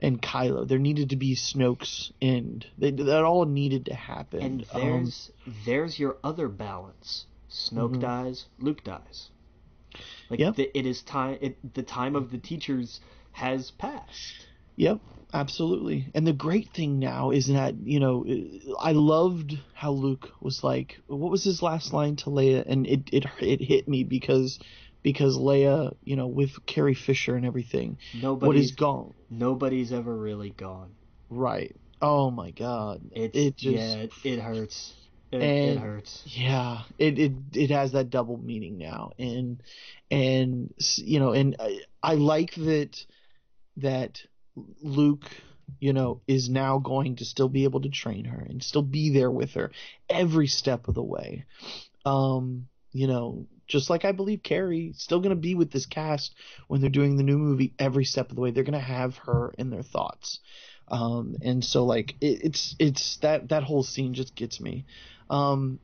and Kylo. There needed to be Snoke's end. That all needed to happen. And there's your other balance. Snoke dies, Luke dies. Like it is time. The time of the teachers has passed. Yep, absolutely. And the great thing now is that I loved how Luke was like, what was his last line to Leia, and it hit me because Leia, with Carrie Fisher and everything, what is gone? Nobody's ever really gone. Right. Oh my God. It hurts. It hurts. Yeah. It has that double meaning now, and I like that Luke, is now going to still be able to train her and still be there with her every step of the way. Just like I believe Carrie still going to be with this cast when they're doing the new movie every step of the way. They're going to have her in their thoughts. And so like it's that whole scene just gets me. But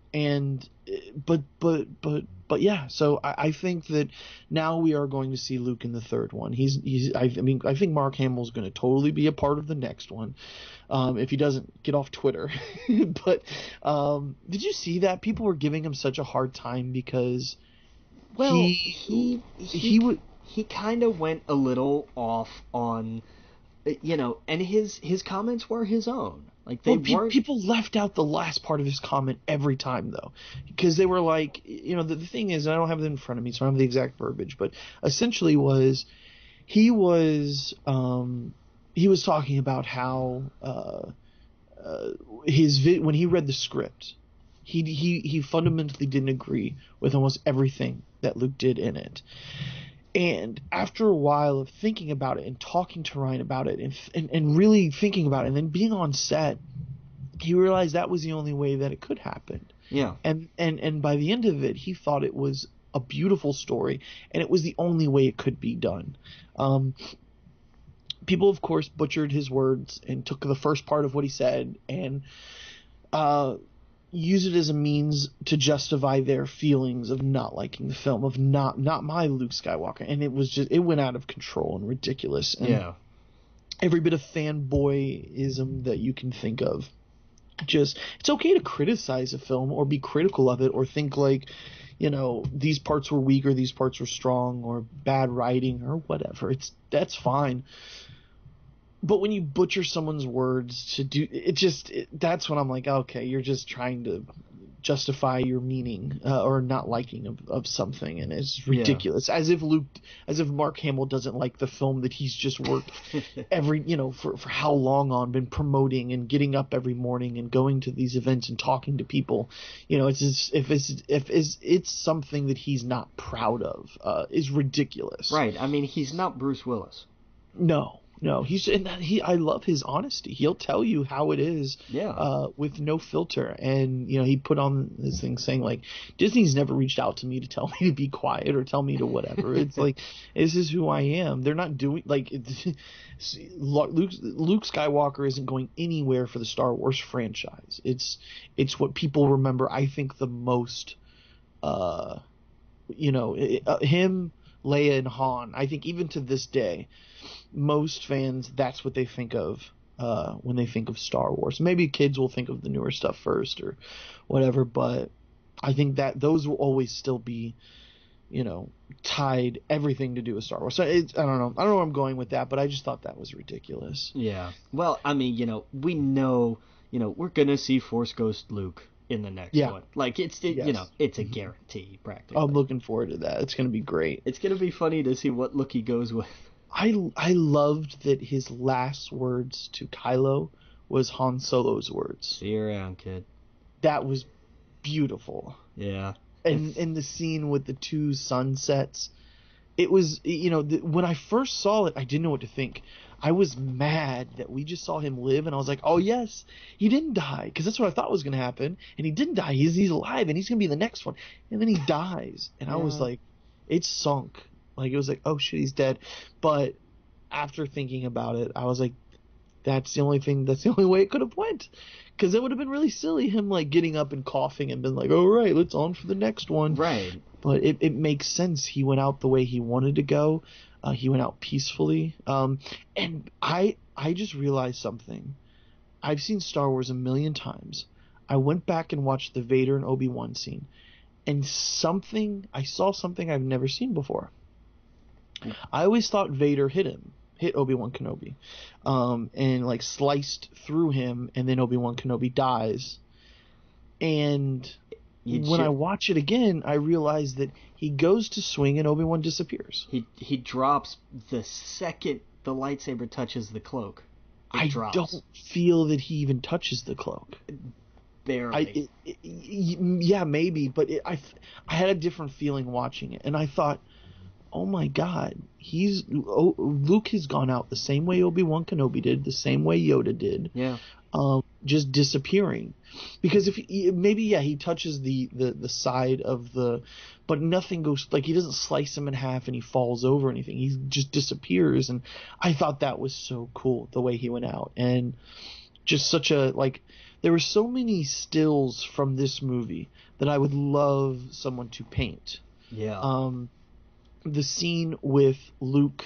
yeah, so I think that now we are going to see Luke in the third one. I think Mark Hamill's going to totally be a part of the next one. If he doesn't get off Twitter. But did you see that people were giving him such a hard time because he kind of went a little off on, and his comments were his own. Like people left out the last part of his comment every time though, because they were like, the thing is, I don't have it in front of me, so I don't have the exact verbiage, but essentially was he was talking about how when he read the script, he fundamentally didn't agree with almost everything that Luke did in it. And after a while of thinking about it and talking to Ryan about it and really thinking about it and then being on set, he realized that was the only way that it could happen. Yeah. And by the end of it, he thought it was a beautiful story and it was the only way it could be done. People, of course, butchered his words and took the first part of what he said and use it as a means to justify their feelings of not liking the film, of not my Luke Skywalker. And it went out of control and ridiculous. And yeah. every bit of fanboyism that you can think of. It's okay to criticize a film or be critical of it or think like, these parts were weak or these parts were strong or bad writing or whatever. That's fine. But when you butcher someone's words to do that's when I'm like, okay, you're just trying to justify your meaning or not liking of something, and it's ridiculous. Yeah. As if Mark Hamill doesn't like the film that he's just worked for how long on, been promoting and getting up every morning and going to these events and talking to people. It's just, if it's something that he's not proud of, is ridiculous. Right. I mean, he's not Bruce Willis. No, I love his honesty. He'll tell you how it is, with no filter. And he put on this thing saying like, Disney's never reached out to me to tell me to be quiet or tell me to whatever. It's like, this is who I am. They're not doing like Luke Skywalker isn't going anywhere for the Star Wars franchise. It's what people remember. I think the most, him, Leia, and Han. I think even to this day, most fans, that's what they think of when they think of Star Wars. Maybe kids will think of the newer stuff first or whatever, but I think that those will always still be, tied everything to do with Star Wars. So I don't know where I'm going with that, but I just thought that was ridiculous. Yeah. Well, I mean, we know, we're gonna see Force Ghost Luke in the next one. Like it's it's a guarantee practically. I'm looking forward to that. It's gonna be great. It's gonna be funny to see what look he goes with. I loved that his last words to Kylo was Han Solo's words. See you around, kid. That was beautiful. Yeah. And in the scene with the two sunsets, it was, when I first saw it, I didn't know what to think. I was mad that we just saw him live, and I was like, oh yes, he didn't die, because that's what I thought was going to happen, and he didn't die. He's alive, and he's going to be the next one, and then he dies, and I was like, it sunk. Like, it was like, oh shit, he's dead. But after thinking about it, I was like, that's the only way it could have went. Because it would have been really silly, him like getting up and coughing and been like, all right, let's on for the next one. Right. But it makes sense. He went out the way he wanted to go. He went out peacefully. And I just realized something. I've seen Star Wars a million times. I went back and watched the Vader and Obi-Wan scene. And I saw something I've never seen before. I always thought Vader hit Obi-Wan Kenobi, and like sliced through him, and then Obi-Wan Kenobi dies. And when I watch it again, I realize that he goes to swing and Obi-Wan disappears. He drops the second the lightsaber touches the cloak. I don't feel that he even touches the cloak. Barely. Yeah, maybe, but I had a different feeling watching it, and I thought, oh my God, Luke has gone out the same way Obi-Wan Kenobi did, the same way Yoda did. Yeah. Just disappearing. Because he touches the side of but nothing goes, like he doesn't slice him in half and he falls over or anything. He just disappears, and I thought that was so cool the way he went out, and just such a there were so many stills from this movie that I would love someone to paint. Yeah. The scene with Luke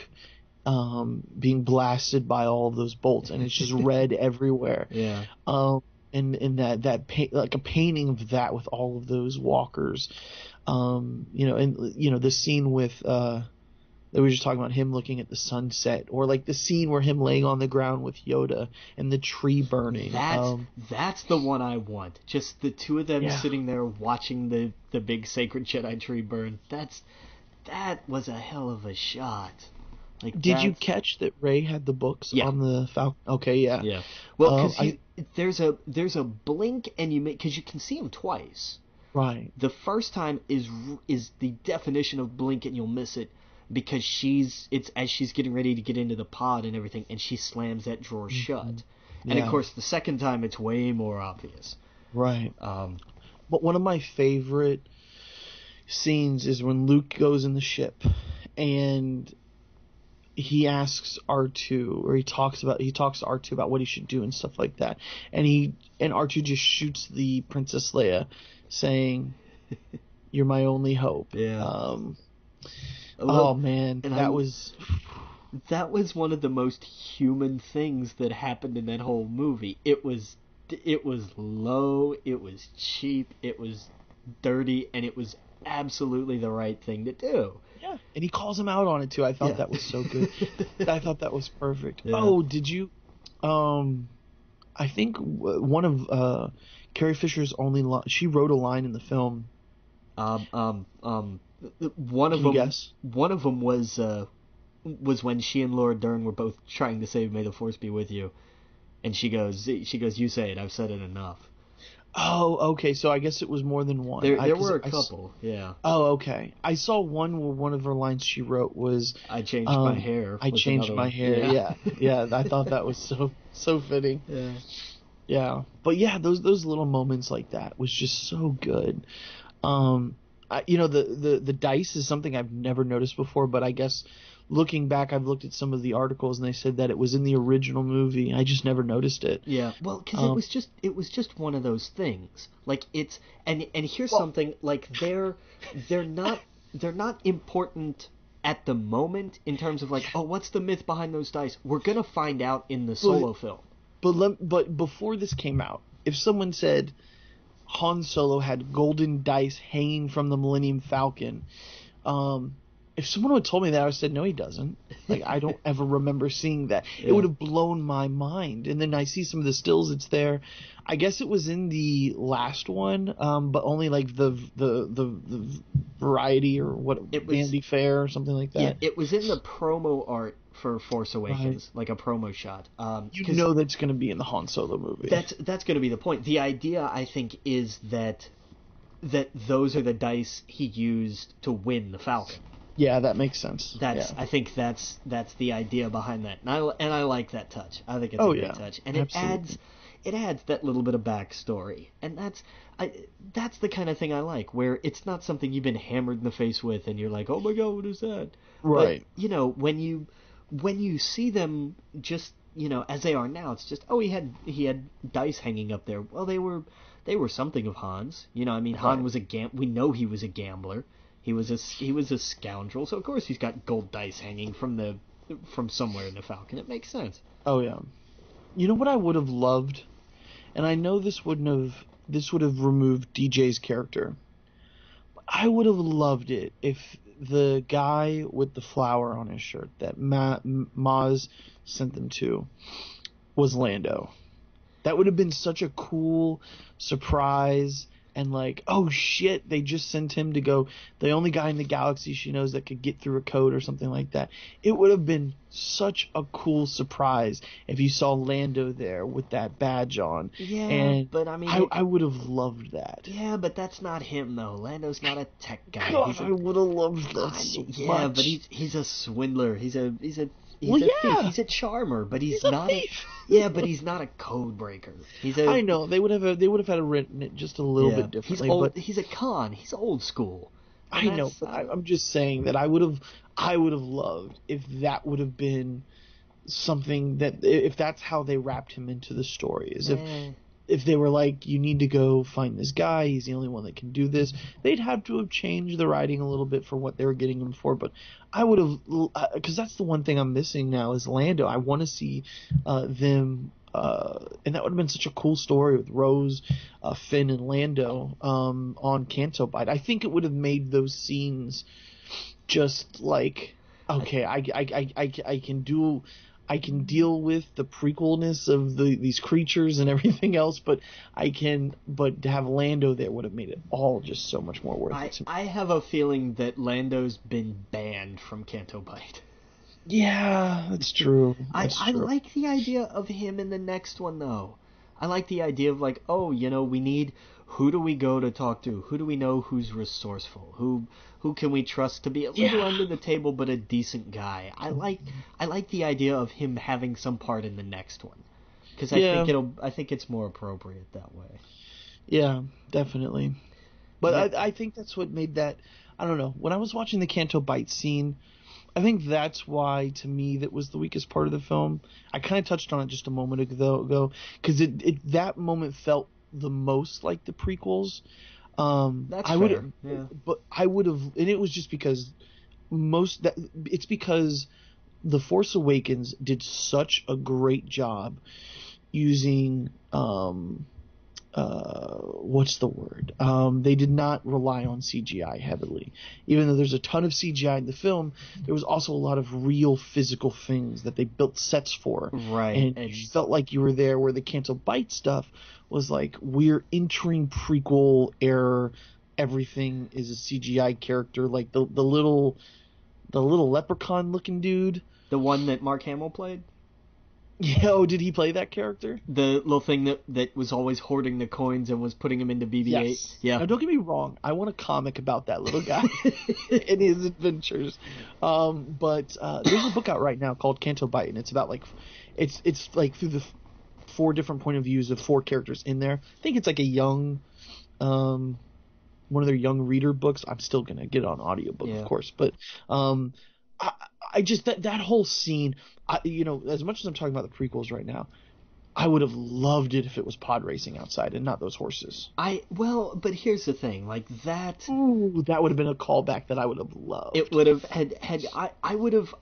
being blasted by all of those bolts, and it's just red everywhere. Yeah. And that like a painting of that with all of those walkers. The scene with that we were just talking about, him looking at the sunset, or like the scene where him laying on the ground with Yoda and the tree burning. That's the one I want. Just the two of them sitting there watching the big sacred Jedi tree burn. That was a hell of a shot. Like, Did you catch that Rey had the books Yeah. on the Falcon? Okay, yeah. Yeah. Well, because I there's a blink, and because you can see him twice. right. The first time is the definition of blink, and you'll miss it because it's as she's getting ready to get into the pod and everything, and she slams that drawer shut. And of Yeah. course, the second time it's way more obvious. Right. Um, But one of my favorite scenes is when Luke goes in the ship and he asks R2, or he talks to R2 about what he should do and stuff like that. And R2 just shoots the Princess Leia saying, "You're my only hope." Yeah. Oh man, and that was one of the most human things that happened in that whole movie. It was low, it was cheap, it was dirty, and it was absolutely the right thing to do. Yeah, and he calls him out on it too. I thought Yeah. that was so good. I thought that was perfect. Yeah. Oh, did you? I think one of Carrie Fisher's only she wrote a line in the film. One of Can you them. guess? One of them was when she and Laura Dern were both trying to say "May the Force be with you," and she goes, "You say it. I've said it enough." Oh, okay. So I guess it was more than one. There were a couple. Yeah. Oh, okay. I saw one where one of her lines she wrote was, "I changed my hair." I changed my hair. Yeah. I thought that was so fitting. Yeah. Yeah. But yeah, those little moments like that was just so good. The dice is something I've never noticed before, but I guess looking back, I've looked at some of the articles and they said that it was in the original movie. I just never noticed it. Yeah, well, because it was just one of those things. Like it's and here's something like they're not important at the moment in terms of like, oh, what's the myth behind those dice? We're gonna find out in the Solo film. But before this came out, if someone said Han Solo had golden dice hanging from the Millennium Falcon, if someone would have told me that, I would have said, no, he doesn't. Like, I don't ever remember seeing that. Yeah. It would have blown my mind. And then I see some of the stills. It's there. I guess it was in the last one, but only like the variety or what, Vanity Fair or something like that. Yeah, it was in the promo art for Force Awakens, like a promo shot. You know that's going to be in the Han Solo movie. That's going to be the point. The idea, I think, is that those are the dice he used to win the Falcon. Yeah, that makes sense. I think that's the idea behind that, and I like that touch. I think it's a great touch, and it adds that little bit of backstory, and that's the kind of thing I like, where it's not something you've been hammered in the face with, and you're like, oh my god, what is that? Right. But, when you see them just as they are now, it's just, oh, he had dice hanging up there. Well, they were something of Han's. Han was we know he was a gambler. He was a scoundrel, so of course he's got gold dice hanging from somewhere in the Falcon. It makes sense. Oh yeah. You know what I would have loved, and I know this would have removed DJ's character. But I would have loved it if the guy with the flower on his shirt that Maz sent them to was Lando. That would have been such a cool surprise. And like, oh shit, they just sent him to go, the only guy in the galaxy she knows that could get through a code or something like that. It would have been such a cool surprise if you saw Lando there with that badge on. Yeah, but I mean... I would have loved that. Yeah, but that's not him, though. Lando's not a tech guy. God, I would have loved that so much. Yeah, but he's a swindler. He's a thief. He's a charmer, but he's not a thief. Yeah, but he's not a code breaker. I know they would have had to written it just a little bit differently. He's a con. He's old school. I know, but I'm just saying that I would have loved if that would have been something that, if that's how they wrapped him into the story, is if they were like, you need to go find this guy, he's the only one that can do this, they'd have to have changed the writing a little bit for what they were getting him for. But I would have, because that's the one thing I'm missing now is Lando. I want to see them, and that would have been such a cool story with Rose, Finn, and Lando on Canto Bight. I think it would have made those scenes just like, okay, I can deal with the prequelness of these creatures and everything else, but to have Lando there would have made it all just so much more worth it. I have a feeling that Lando's been banned from Canto Bight. Yeah, that's true. That's I true. like the idea of him in the next one, though. I like the idea of, like, oh, we need, who do we go to talk to? Who do we know who's resourceful? Who can we trust to be a little Yeah. under the table but a decent guy? I like the idea of him having some part in the next one, because Yeah. I think it's more appropriate that way. Yeah, definitely. Yeah. But I think that's what made that. I don't know. When I was watching the Canto Bite scene, I think that's why, to me, that was the weakest part of the film. I kind of touched on it just a moment ago, because that moment felt the most like the prequels. That's I fair. would, Yeah. but I would have, and it was just because it's because The Force Awakens did such a great job using what's the word? They did not rely on CGI heavily. Even though there's a ton of CGI in the film, there was also a lot of real physical things that they built sets for. Right. And you felt like you were there, where the Canto Bite stuff was like, we're entering prequel era. Everything is a CGI character, like the little leprechaun looking dude. The one that Mark Hamill played? Yo, did he play that character? The little thing that was always hoarding the coins and was putting them into BB-8? Yes. Yeah. Now, don't get me wrong. I want a comic about that little guy and his adventures. But there's a book out right now called Canto Bite, and it's about like, it's like through the four different point of views of four characters in there. I think it's like a young, one of their young reader books. I'm still gonna get it on audiobook, Yeah. of course, but um, I, I just that whole scene. As much as I'm talking about the prequels right now, I would have loved it if it was pod racing outside and not those horses. But here's the thing, like that. Ooh, that would have been a callback that I would have loved. It would have I would have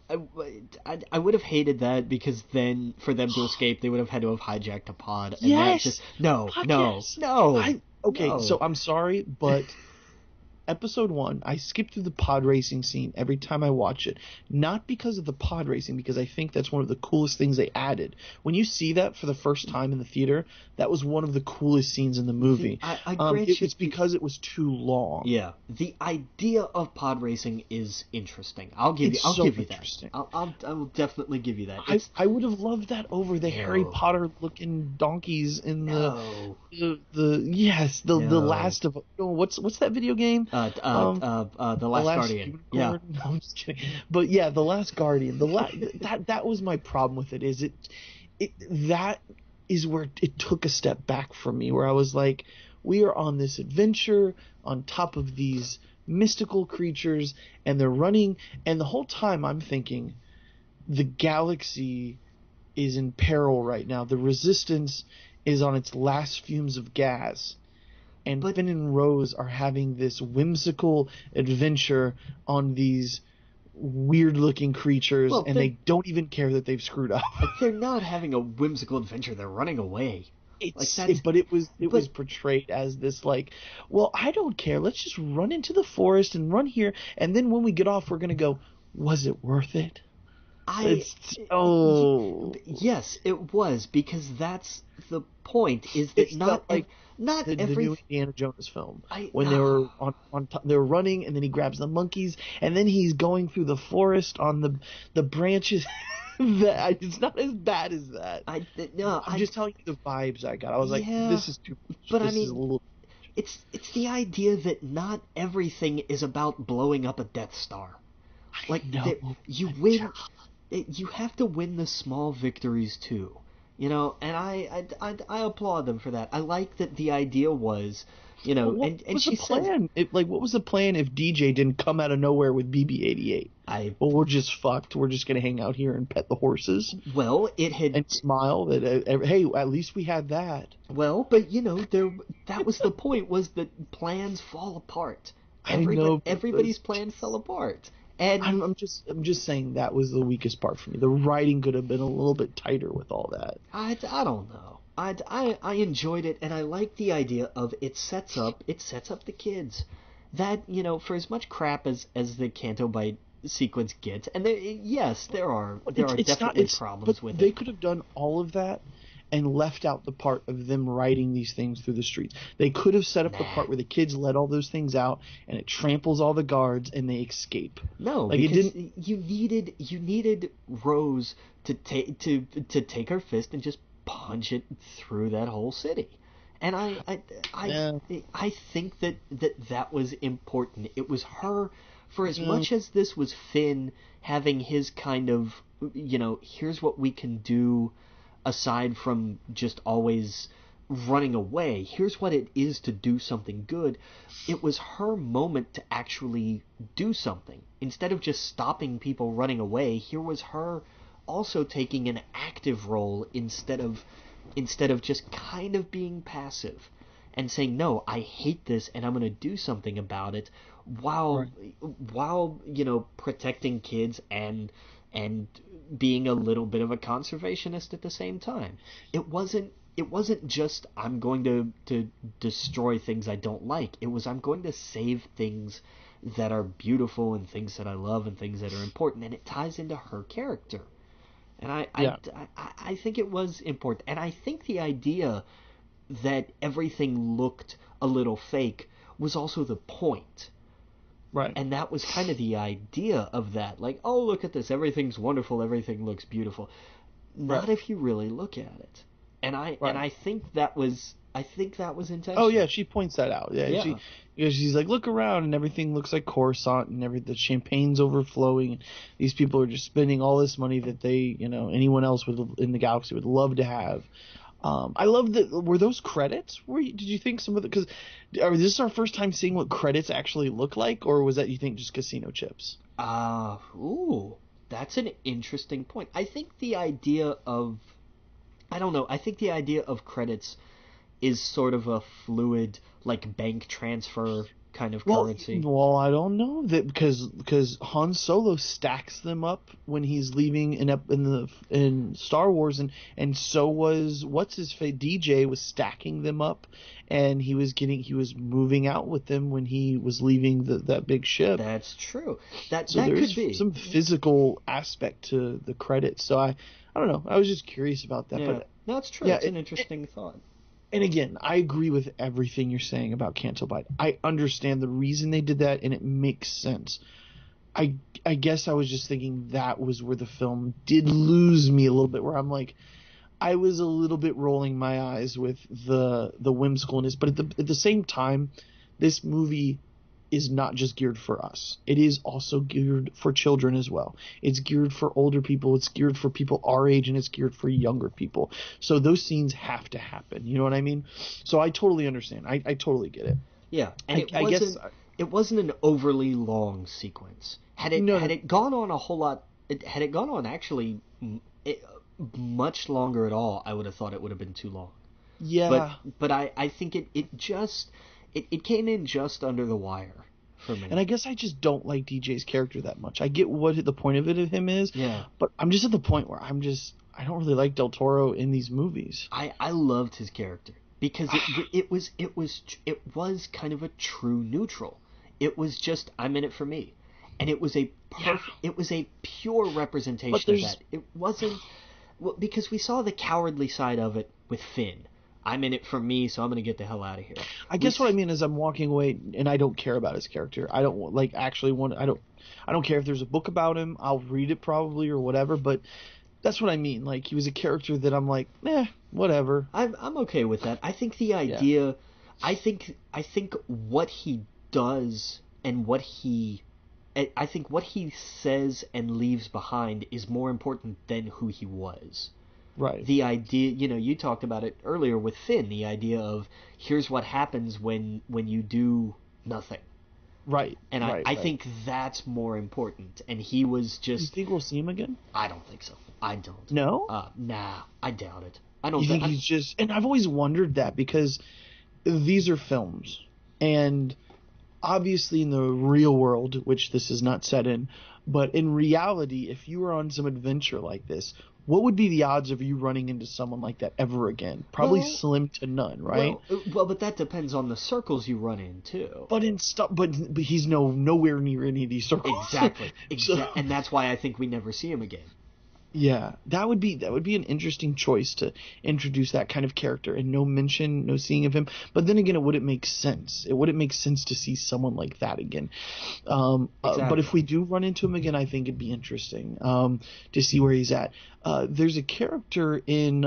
I would have hated that, because then for them to escape they would have had to have hijacked a pod. And Yes! that just no Fuck no yes! no. Okay, no. so I'm sorry, but episode 1, I skip through the pod racing scene every time I watch it. Not because of the pod racing, because I think that's one of the coolest things they added. When you see that for the first time in the theater, that was one of the coolest scenes in the movie. I grant you, it's because it was too long. Yeah, the idea of pod racing is interesting. I'll give It's you so that. interesting. I will definitely give you that. I would have loved that over the Harry Potter looking donkeys in No. the last of what's that video game? The Last Guardian. Unicorn? Yeah. No, I'm just kidding. But yeah, The Last Guardian. That was my problem with it. That is where it took a step back for me, where I was like, we are on this adventure on top of these mystical creatures, and they're running, and the whole time I'm thinking, the galaxy is in peril right now. The Resistance is on its last fumes of gas. And Finn and Rose are having this whimsical adventure on these weird-looking creatures, and they don't even care that they've screwed up. They're not having a whimsical adventure. They're running away. But it was portrayed as this, like, well, I don't care. Let's just run into the forest and run here, and then when we get off, we're gonna go, was it worth it? Yes, it was, because that's the point. Is that not the every new Indiana Jones film, when they were on top, they were running, and then he grabs the monkeys, and then he's going through the forest on the branches. It's not as bad as that. I'm just telling you the vibes I got. I was like, this is too much. But this I mean, is a little... it's the idea that not everything is about blowing up a Death Star. Like, you win. You have to win the small victories too, and I applaud them for that. I like that the idea was, and she said, what was the plan if DJ didn't come out of nowhere with BB-88? Well, we're just fucked. We're just gonna hang out here and pet the horses. Well, it had and smile that hey, at least we had that. Well, but that was the point, was that plans fall apart. Everybody's plans fell apart. And I'm just saying that was the weakest part for me. The writing could have been a little bit tighter with all that. I don't know. I enjoyed it, and I like the idea of it sets up the kids. That, for as much crap as the Canto Bite sequence gets, and there are definitely problems with it. They could have done all of that and left out the part of them riding these things through the streets. They could have set up the part where the kids let all those things out and it tramples all the guards and they escape. No, like because it didn't. you needed Rose to take her fist and just punch it through that whole city. And Yeah. I think that was important. It was her, for as much as this was Finn having his kind of, here's what we can do aside from just always running away. Here's what it is to do something good. It was her moment to actually do something. Instead of just stopping people running away, here was her also taking an active role instead of just kind of being passive and saying, no, I hate this and I'm going to do something about it while protecting kids and being a little bit of a conservationist at the same time. It wasn't just I'm going to destroy things I don't like. It was I'm going to save things that are beautiful and things that I love and things that are important, and it ties into her character. And I think it was important. And I think the idea that everything looked a little fake was also the point. Right. And that was kind of the idea of that. Like, oh, look at this. Everything's wonderful. Everything looks beautiful. Not if you really look at it. And I think that was intentional. Oh yeah, she points that out. Yeah. She's like, look around, and everything looks like Coruscant, and the champagne's overflowing. And these people are just spending all this money that they, anyone else in the galaxy would love to have. I love that. Were those credits? Did you think some of the? Because this is our first time seeing what credits actually look like, or was that you think just casino chips? That's an interesting point. I think the idea of, I don't know. I think the idea of credits is sort of a fluid, like bank transfer kind of currency. Well, I don't know that because Han Solo stacks them up when he's leaving in Star Wars, and so was what's his face DJ was stacking them up, and he was moving out with them when he was leaving that big ship. That's true. That there's could be some physical aspect to the credits. So I don't know. I was just curious about that. Yeah. But no, it's true. It's an interesting thought. And again, I agree with everything you're saying about Cancel Bite. I understand the reason they did that, and it makes sense. I guess I was just thinking that was where the film did lose me a little bit, where I'm like, I was a little bit rolling my eyes with the whimsicalness. But at the same time, this movie is not just geared for us. It is also geared for children as well. It's geared for older people. It's geared for people our age, and it's geared for younger people. So those scenes have to happen. You know what I mean? So I totally understand. I totally get it. Yeah, and it wasn't an overly long sequence. Had it gone on a whole lot, had it gone on actually much longer at all, I would have thought it would have been too long. Yeah. But I think it came in just under the wire for me. And I guess I just don't like DJ's character that much. I get what the point of him is. Yeah. But I'm just at the point where I don't really like Del Toro in these movies. I loved his character because it was kind of a true neutral. It was just, I'm in it for me. And it was it was a pure representation of that. It wasn't, because we saw the cowardly side of it with Finn. I'm in it for me, so I'm going to get the hell out of here. I guess what I mean is I'm walking away and I don't care about his character. I don't I don't care if there's a book about him. I'll read it probably or whatever, but that's what I mean. Like, he was a character that I'm like, whatever. I'm okay with that. I think the idea, I think what he does and what he says and leaves behind is more important than who he was. Right. The idea, you talked about it earlier with Finn, the idea of here's what happens when you do nothing. Right. And I think that's more important. And he was just... You think we'll see him again? I don't think so. I don't. No? Nah, I doubt it. I don't think he's just... And I've always wondered that because these are films. And obviously in the real world, which this is not set in, but in reality, if you were on some adventure like this, what would be the odds of you running into someone like that ever again? Probably slim to none, right? Well, but that depends on the circles you run in too. But but he's nowhere near any of these circles. Exactly. And that's why I think we never see him again. Yeah, that would be an interesting choice to introduce that kind of character and no mention, no seeing of him. But then again, it wouldn't make sense. It wouldn't make sense to see someone like that again. But if Exactly. we do run into him again, I think it'd be interesting to see where he's at. There's a character in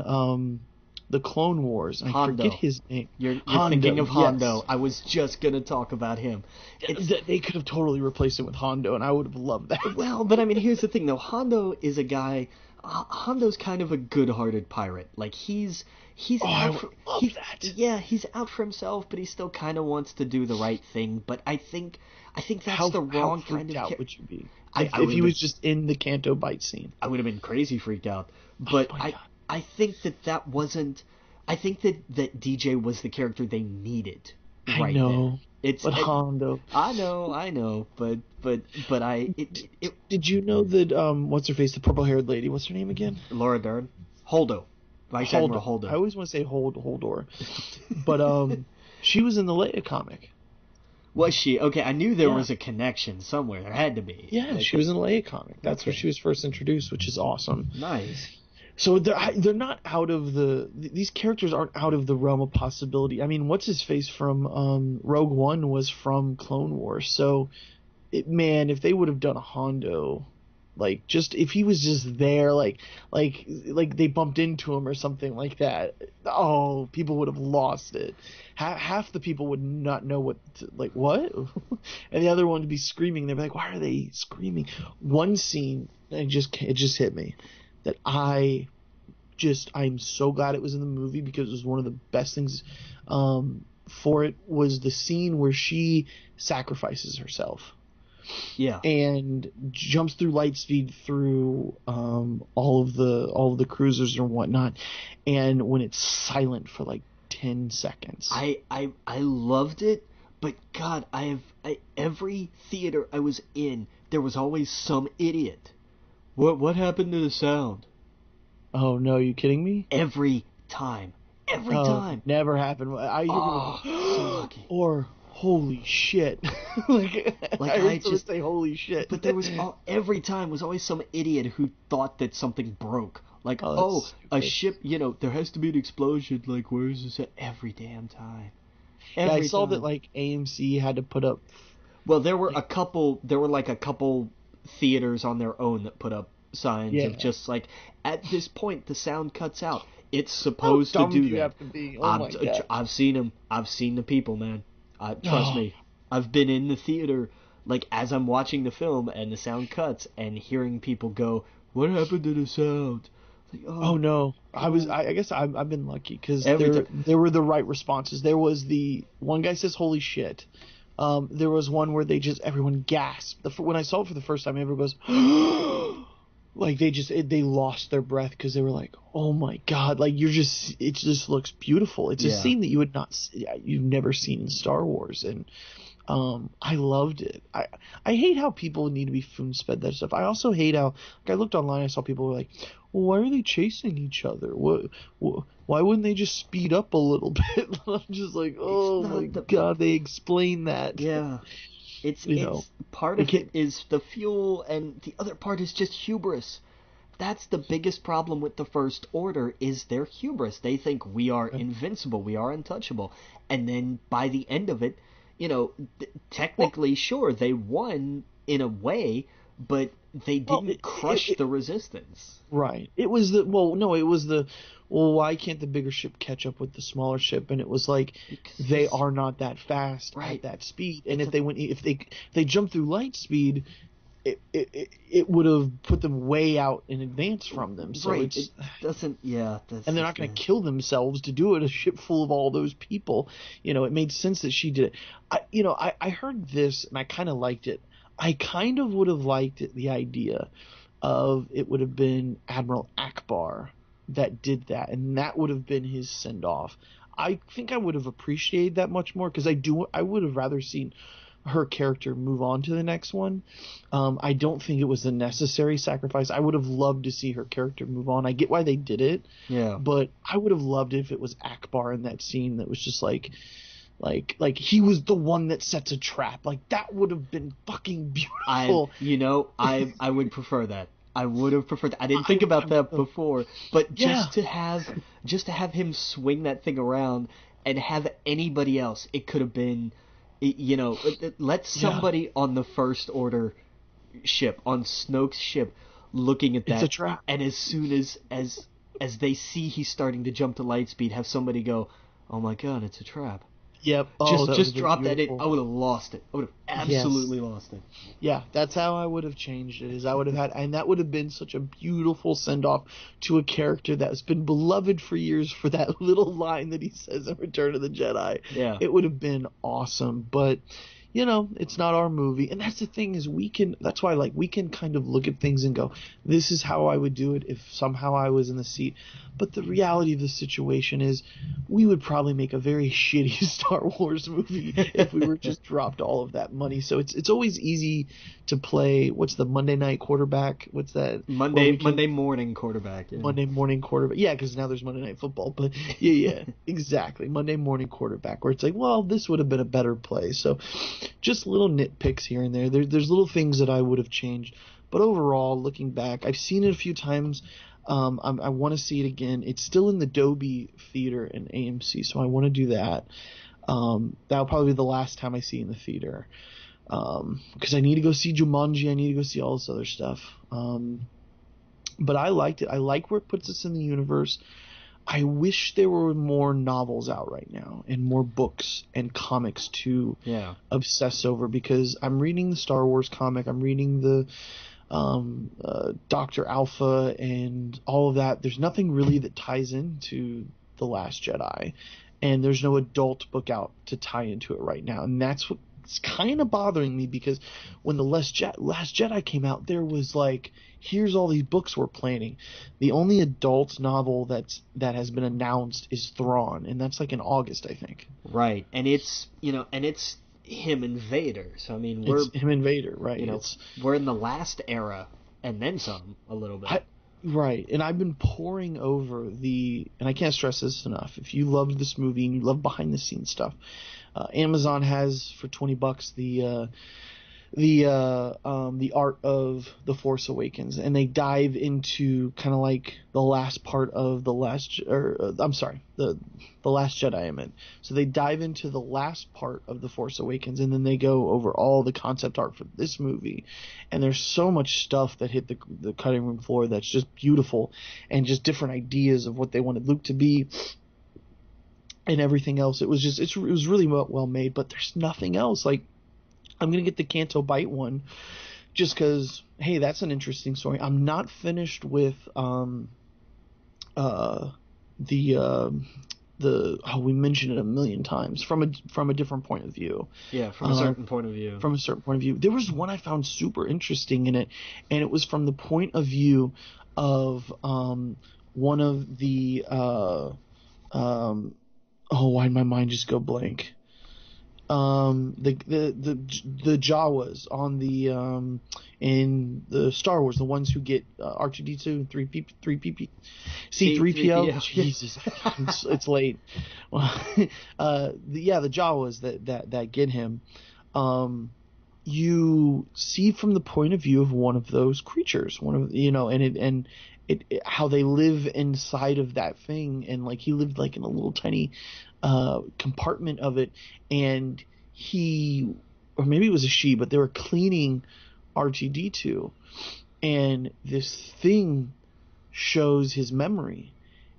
the Clone Wars. I forget Hondo. his name. You're Hondo. thinking of Yes. Hondo. I was just gonna talk about him. It's They could have totally replaced him with Hondo, and I would have loved that. Well, but I mean, here's the thing though. Hondo is a guy. Hondo's kind of a good-hearted pirate. Like he's Oh, I out would for love he, that. yeah, he's out for himself, but he still kind of wants to do the right thing. But I think that's How the how wrong kind freaked of. out would you be I if would he have was been just in the Canto Bite scene? I would have been crazy freaked out. Oh But my I god. I think that wasn't. I think that DJ was the character they needed I right there. know, It's but Hondo. I know, but Did you know that what's her face, the purple haired lady? What's her name again? Laura Dern, Holdo, Vice Admiral Holdo. I Holdo. always want to say Holdor, but she was in the Leia comic. Was she? Okay, I knew there Yeah. was a connection somewhere. There had to be. Yeah, Like, she was in the Leia comic. That's where Okay. she was first introduced, which is awesome. nice. So they're not out of these characters aren't out of the realm of possibility. I mean, what's his face from Rogue One was from Clone Wars. So, if they would have done a Hondo, like just if he was just there, like they bumped into him or something like that, oh, people would have lost it. Half the people would not know what, and the other one would be screaming. They'd be like, "Why are they screaming?" One scene, it just hit me that I'm so glad it was in the movie because it was one of the best things for it was the scene where she sacrifices herself Yeah. and jumps through light speed through all of the cruisers and whatnot, and when it's silent for like 10 seconds. I loved it, but God, every theater I was in, there was always some idiot. What happened to the sound? Oh no, you kidding me? Every time. Every Oh, time. never happened. I hear Oh, people so go, lucky. or holy shit. Like, I I heard someone just- say holy shit. But there was every time was always some idiot who thought that something broke. Like, Oh, that's a stupid. ship, there has to be an explosion. Like, where is this at? Every damn time. Yeah, I saw time. that like AMC had to put up. Well, there were like a couple theaters on their own that put up signs Yeah. of just like, at this point the sound cuts out. It's How supposed to dumb do do you that. have to be? Oh my god. I've seen them. I've seen the people, man. Trust me. I've been in the theater, like as I'm watching the film, and the sound cuts, and hearing people go, "What happened to the sound?" Like, Oh no, I guess I've been lucky because Every there were the right responses. There was the one guy says holy shit. There was one where everyone gasped. When I saw it for the first time, everyone goes like they lost their breath because they were like, oh my god, like it just looks beautiful. It's a Yeah. scene that you've never seen in Star Wars, and I loved it. I hate how people need to be spoon-fed that stuff. I also hate how, like, I looked online, I saw people were like, well, why are they chasing each other? Why wouldn't they just speed up a little bit? I'm just like, oh not my the- god, they explain that. Yeah. It's You know, part they of it is the fuel, and the other part is just hubris. That's the biggest problem with the First Order is their hubris. They think we are invincible, we are untouchable, and then by the end of it, technically, sure, they won in a way, but they didn't crush the resistance. Right. It was why can't the bigger ship catch up with the smaller ship? And it was like Because they are not that fast Right. at that speed. And It's if they jumped through light speed, it would have put them way out in advance from them. So right. it's It doesn't. Yeah. and they're not going to kill themselves to do it. A ship full of all those people. It made sense that she did it. I heard this and I kind of liked it. I kind of would have liked the idea of it would have been Admiral Akbar that did that, and that would have been his send off. I think I would have appreciated that much more because I would have rather seen her character move on to the next one. I don't think it was a necessary sacrifice. I would have loved to see her character move on. I get why they did it, Yeah. but I would have loved it if it was Akbar in that scene that was just like he was the one that sets a trap. Like that would have been fucking beautiful. I would prefer that. I would have preferred that. I didn't think about that before, but Yeah. just to have him swing that thing around and have anybody else, it could have been, let somebody on the First Order ship, on Snoke's ship, looking at that, It's a trap. and as soon as they see he's starting to jump to light speed, have somebody go, "Oh my God, it's a trap." Yep. Oh, Just drop that in. beautiful. I would have lost it. I would have absolutely lost it. Yeah, that's how I would have changed it. Is I would have had, and that would have been such a beautiful send off to a character that's been beloved for years for that little line that he says in Return of the Jedi. Yeah. It would have been awesome, but it's not our movie, and that's the thing is that's why we can kind of look at things and go, this is how I would do it if somehow I was in the seat. But the reality of the situation is we would probably make a very shitty Star Wars movie if we were just dropped all of that money. So it's always easy to play, what's the Monday night quarterback? What's that? Monday morning quarterback. Yeah. Monday morning quarterback. Yeah, because now there's Monday Night Football. But yeah, exactly. Monday morning quarterback, where it's like, well, this would have been a better play. So just little nitpicks here and there. There's little things that I would have changed. But overall, looking back, I've seen it a few times. I want to see it again. It's still in the Dolby Theater and AMC, so I want to do that. That'll probably be the last time I see it in the theater. Because I need to go see Jumanji. I need to go see all this other stuff. But I liked it. I like where it puts us in the universe. I wish there were more novels out right now and more books and comics to obsess over, because I'm reading the Star Wars comic. I'm reading the Dr. Alpha and all of that. There's nothing really that ties into The Last Jedi, and there's no adult book out to tie into it right now. And that's what's kind of bothering me, because when The Last Jedi came out, there was like, here's all these books we're planning. The only adult novel that has been announced is Thrawn, and that's like in August, I think. Right, and it's him and Vader. So I mean, it's him and Vader, right? We're in the last era, and then some a little bit. Right, and I've been poring over and I can't stress this enough. If you loved this movie and you love behind the scenes stuff, Amazon has for $20 the art of The Force Awakens, and they dive into kind of like the last part of the Last Jedi, I meant. So they dive into the last part of The Force Awakens, and then they go over all the concept art for this movie. And there's so much stuff that hit the cutting room floor that's just beautiful, and just different ideas of what they wanted Luke to be and everything else. It was really well made, but there's nothing else. Like, I'm going to get the Canto Bight one just because, hey, that's an interesting story. I'm not finished with we mentioned it a million times, from a different point of view. Yeah, from a certain point of view. From a certain point of view. There was one I found super interesting in it, and it was from the point of view of one of the why did my mind just go blank? The Jawas on the in the Star Wars, the ones who get R2D2 and 3PO. C3PO. Jesus, it's late. The Jawas that get him. You see from the point of view of one of those creatures, how they live inside of that thing, and like he lived like in a little tiny compartment of it, and or maybe it was a she, but they were cleaning R2D2, and this thing shows his memory,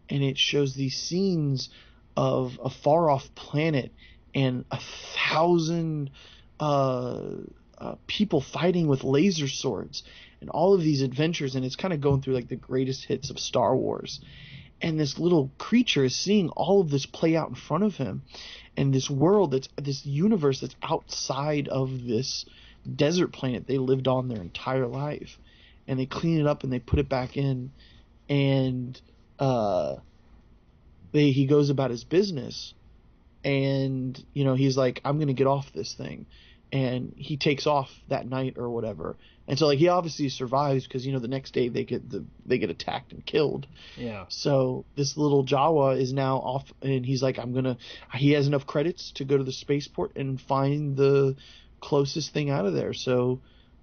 and it shows these scenes of a far off planet and 1,000 people fighting with laser swords and all of these adventures, and it's kind of going through like the greatest hits of Star Wars. And this little creature is seeing all of this play out in front of him, and this universe that's outside of this desert planet they lived on their entire life. And they clean it up and they put it back in, and he goes about his business, and he's like, I'm gonna get off this thing, and he takes off that night or whatever. And so like he obviously survives, because the next day they get attacked and killed. Yeah. So this little Jawa is now off, and he's like, he has enough credits to go to the spaceport and find the closest thing out of there. So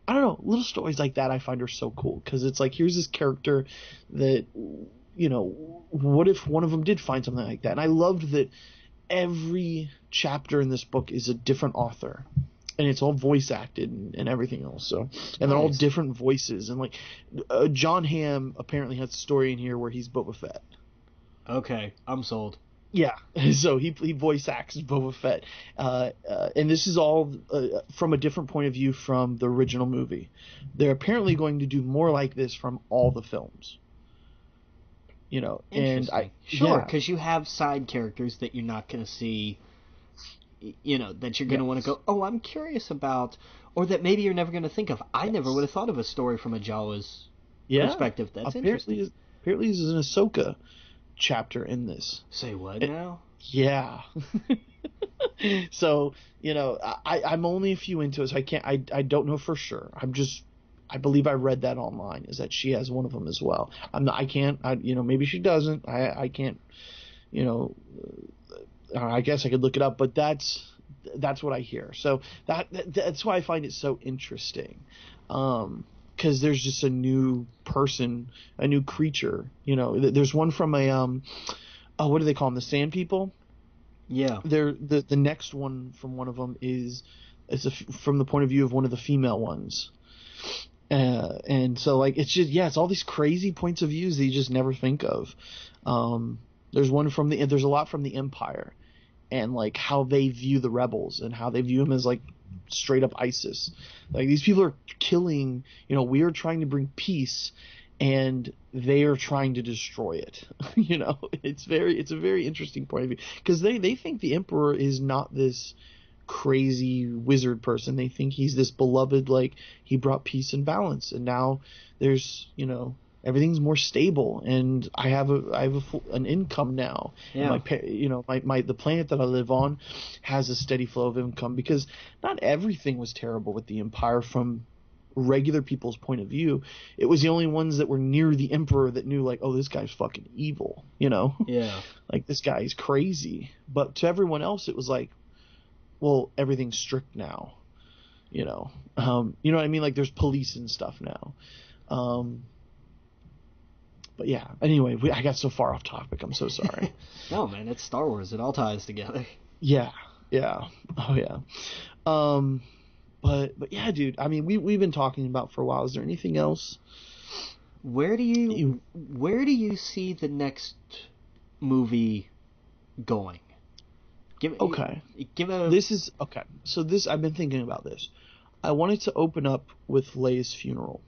I don't know, little stories like that I find are so cool, because it's like, here's this character that, what if one of them did find something like that? And I loved that every chapter in this book is a different author, and it's all voice acted and everything else. So, and they're all Nice. different voices, and like John Hamm apparently has a story in here where he's Boba Fett. Okay, I'm sold. Yeah, so he voice acts Boba Fett, and this is all from a different point of view from the original movie. They're apparently going to do more like this from all the films. And Sure, because you have side characters that you're not going to see, that you're going to want to go, oh, I'm curious about, or that maybe you're never going to think of. I never would have thought of a story from a Jawa's perspective. That's interesting. Apparently there's an Ahsoka chapter in this. Say what now? Yeah. So, I'm only a few into it, so I don't know for sure. I believe I read that online, is that she has one of them as well. Maybe she doesn't. I can't, I guess I could look it up, but that's what I hear. So that's why I find it so interesting. Because there's just a new person, a new creature. There's one from what do they call them? The Sand People? Yeah. The next one from one of them is from the point of view of one of the female ones. And so it's just, it's all these crazy points of views that you just never think of. There's a lot from the Empire, and like how they view the rebels and how they view them as like straight up ISIS. Like, these people are killing, we are trying to bring peace and they are trying to destroy it. It's a very interesting point of view, because they think the Emperor is not this crazy wizard person. They think he's this beloved, like, he brought peace and balance, and now there's, everything's more stable, and I have an income now. Yeah. And the planet that I live on has a steady flow of income, because not everything was terrible with the Empire from regular people's point of view. It was the only ones that were near the Emperor that knew, like, oh, this guy's fucking evil, Yeah. like, this guy's crazy. But to everyone else, it was like, well, everything's strict now, you know what I mean? Like, there's police and stuff now. But yeah, anyway, I got so far off topic. I'm so sorry. No, man, it's Star Wars. It all ties together. Yeah. Oh yeah. But yeah, dude, I mean, we've been talking about for a while. Is there anything else? Where do you see the next movie going? This is okay. So I've been thinking about this. I want it to open up with Leia's funeral.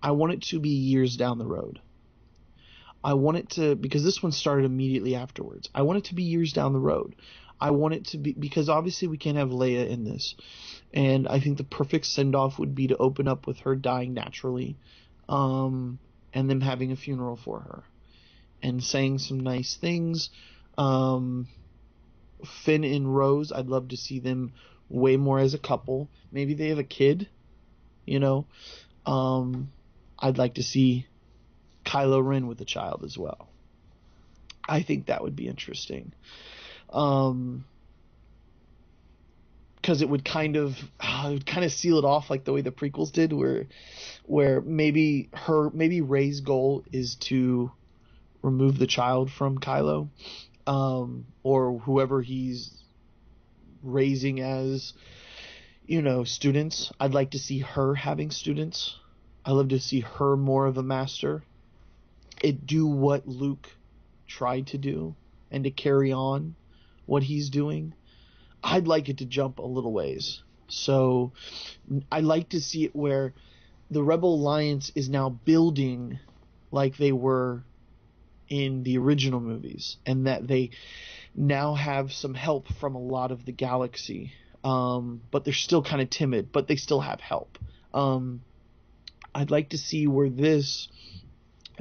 I want it to be years down the road. I want it to, because this one started immediately afterwards. I want it to be years down the road. I want it to be, because obviously we can't have Leia in this. And I think the perfect send-off would be to open up with her dying naturally, and them having a funeral for her and saying some nice things. Finn and Rose, I'd love to see them way more as a couple. Maybe they have a kid, I'd like to see Kylo Ren with a child as well. I think that would be interesting. Because it would kind of seal it off like the way the prequels did, where maybe Rey's goal is to remove the child from Kylo, or whoever he's raising as, students. I'd like to see her having students. I love to see her more of a master. Do what Luke tried to do, and to carry on what he's doing. I'd like it to jump a little ways. So I like to see it where the Rebel Alliance is now building like they were in the original movies, and that they now have some help from a lot of the galaxy. But they're still kind of timid, but they still have help. I'd like to see where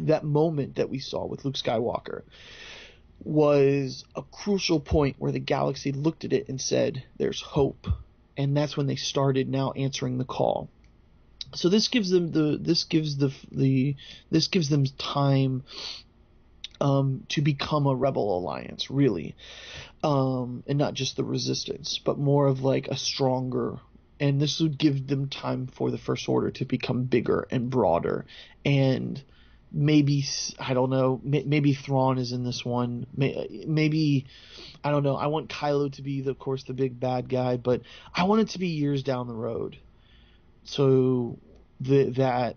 that moment that we saw with Luke Skywalker was a crucial point where the galaxy looked at it and said, there's hope. And that's when they started now answering the call. So this gives them time to become a rebel alliance, really. And not just the resistance, but more of like a stronger and this would give them time for the First Order to become bigger and broader, and maybe, I don't know, maybe Thrawn is in this one, maybe, I don't know. I want Kylo to be, of course, the big bad guy, but I want it to be years down the road, so that,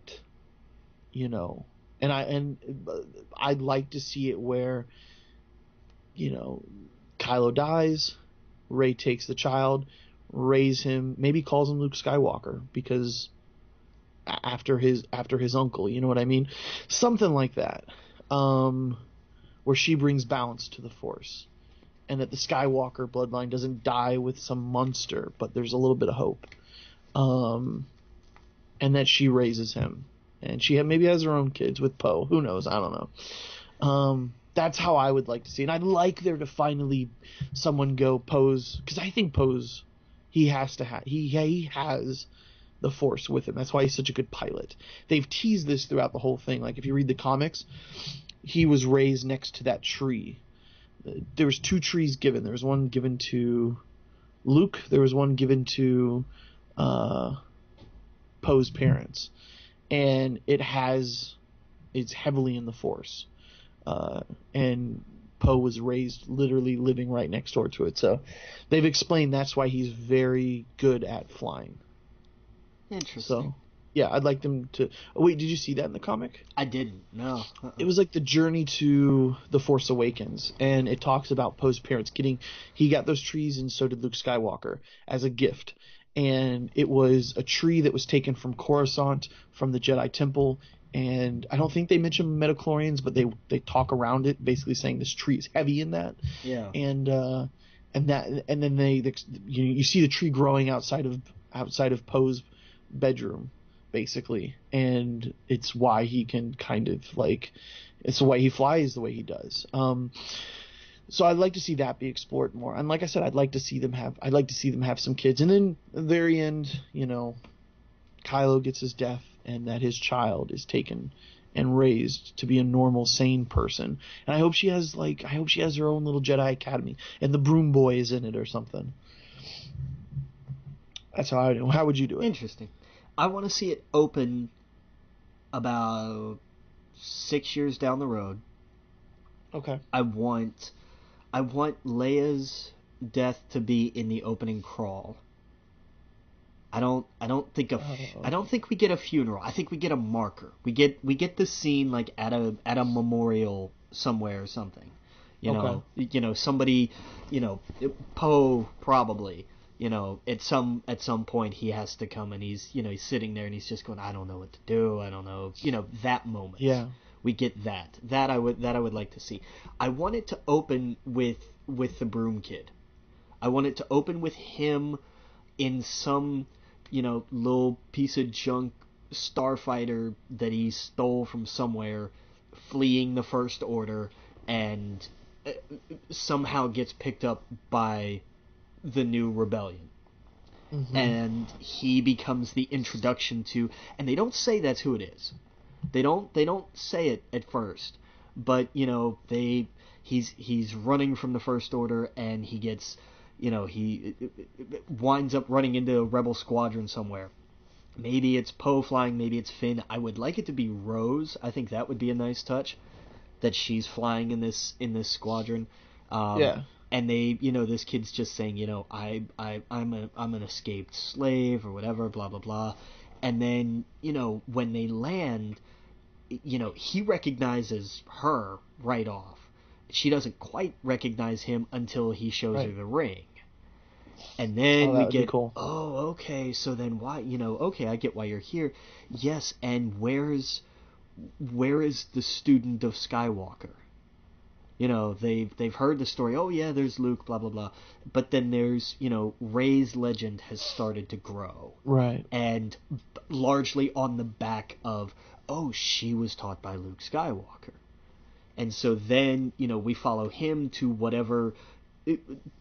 you know, and I'd like to see it where, you know, Kylo dies, Rey takes the child, raise him, maybe calls him Luke Skywalker because after his uncle, you know what I mean? Something like that. Where she brings balance to the Force, and that the Skywalker bloodline doesn't die with some monster, but there's a little bit of hope. And that she raises him, and she maybe has her own kids with Poe. Who knows? I don't know. That's how I would like to see it. And I'd like there to finally someone go Poe's, because I think Poe's, he has the Force with him. That's why he's such a good pilot. They've teased this throughout the whole thing. Like, if you read the comics, he was raised next to that tree. There was 2 trees given. There was one given to Luke. There was one given to Poe's parents. And it's heavily in the Force. And Poe was raised literally living right next door to it. So they've explained that's why he's very good at flying. Interesting. So, yeah, I'd like them to... Oh, wait, did you see that in the comic? I didn't, no. It was like the journey to The Force Awakens, and it talks about Poe's parents he got those trees, and so did Luke Skywalker, as a gift. And it was a tree that was taken from Coruscant, from the Jedi Temple, and I don't think they mention midichlorians, but they talk around it, basically saying this tree is heavy in that. Yeah. And then you see the tree growing outside of Poe's bedroom, basically, and it's why he can kind of it's why he flies the way he does. So I'd like to see that be explored more, and like I said, I'd like to see them have some kids, and then at the very end, you know, Kylo gets his death, and that his child is taken and raised to be a normal, sane person. And I hope she has her own little Jedi Academy, and the Broom Boy is in it or something. That's how I do. How would you do it? Interesting. I want to see it open about 6 years down the road. Okay. I want Leia's death to be in the opening crawl. I don't think we get a funeral. I think we get a marker. We get the scene like at a memorial somewhere or something. You know, somebody, Poe probably. At some point he has to come, and he's sitting there and he's just going, I don't know what to do. I don't know. That moment. Yeah. We get that. That I would like to see. I want it to open with the Broom Kid. I want it to open with him in some, little piece of junk starfighter that he stole from somewhere, fleeing the First Order, and somehow gets picked up by the new rebellion. Mm-hmm. And he becomes the introduction to, and they don't say that's who it is. They don't say it at first, but he's running from the First Order, and he gets, he winds up running into a rebel squadron somewhere. Maybe it's Poe flying, maybe it's Finn. I would like it to be Rose. I think that would be a nice touch, that she's flying in this squadron. Yeah. And they, this kid's just saying, I'm an escaped slave or whatever, blah blah blah. And then, when they land, he recognizes her right off. She doesn't quite recognize him until he shows her the ring. And then we get, cool. Oh, okay, so then why, okay, I get why you're here. Yes, and where is the student of Skywalker? They've heard the story, oh yeah, there's Luke, blah, blah, blah. But then there's, Rey's legend has started to grow. Right. And largely on the back of, oh, she was taught by Luke Skywalker. And so then, we follow him to whatever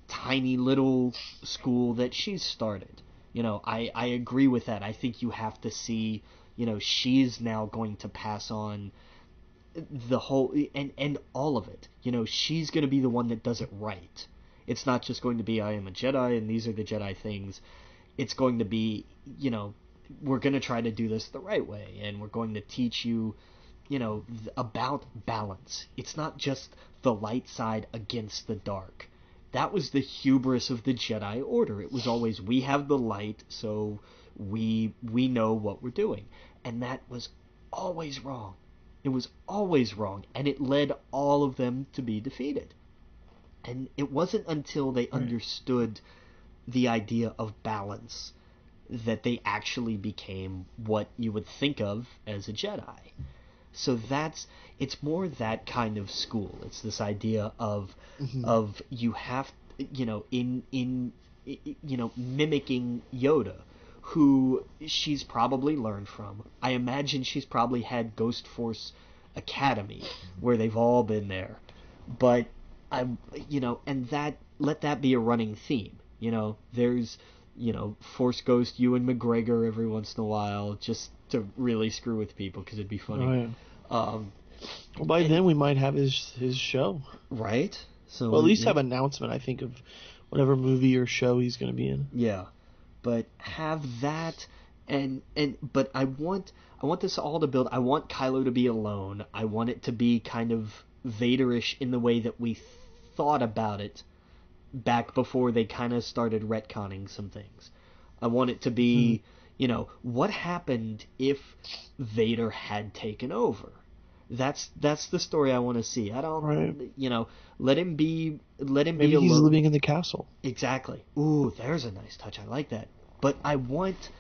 tiny little school that she's started. I agree with that. I think you have to see, she's now going to pass on the whole, and all of it. She's going to be the one that does it right. It's not just going to be, I am a Jedi and these are the Jedi things. it's going to be, we're going to try to do this the right way, and we're going to teach you, about balance. It's not just the light side against the dark. That was the hubris of the Jedi Order. It was always, we have the light, so we know what we're doing. And that was always wrong. It was always wrong, and it led all of them to be defeated. And it wasn't until they understood the idea of balance that they actually became what you would think of as a Jedi. So it's more that kind of school. It's this idea of you have, in mimicking Yoda, who she's probably learned from. I imagine she's probably had Ghost Force Academy where they've all been there. But and let that be a running theme. There's Force Ghost Ewan McGregor every once in a while, just to really screw with people because it'd be funny. Well, by then we might have his show, right? So at least have an announcement, I think, of whatever movie or show he's going to be in. Yeah, but have that, but I want this all to build. I want Kylo to be alone. I want it to be kind of Vaderish in the way that we thought about it back before they kind of started retconning some things. I want it to be, what happened if Vader had taken over? That's the story I want to see. I don't, let him be Maybe alone. He's living in the castle. Exactly. Ooh, there's a nice touch. I like that. But I want,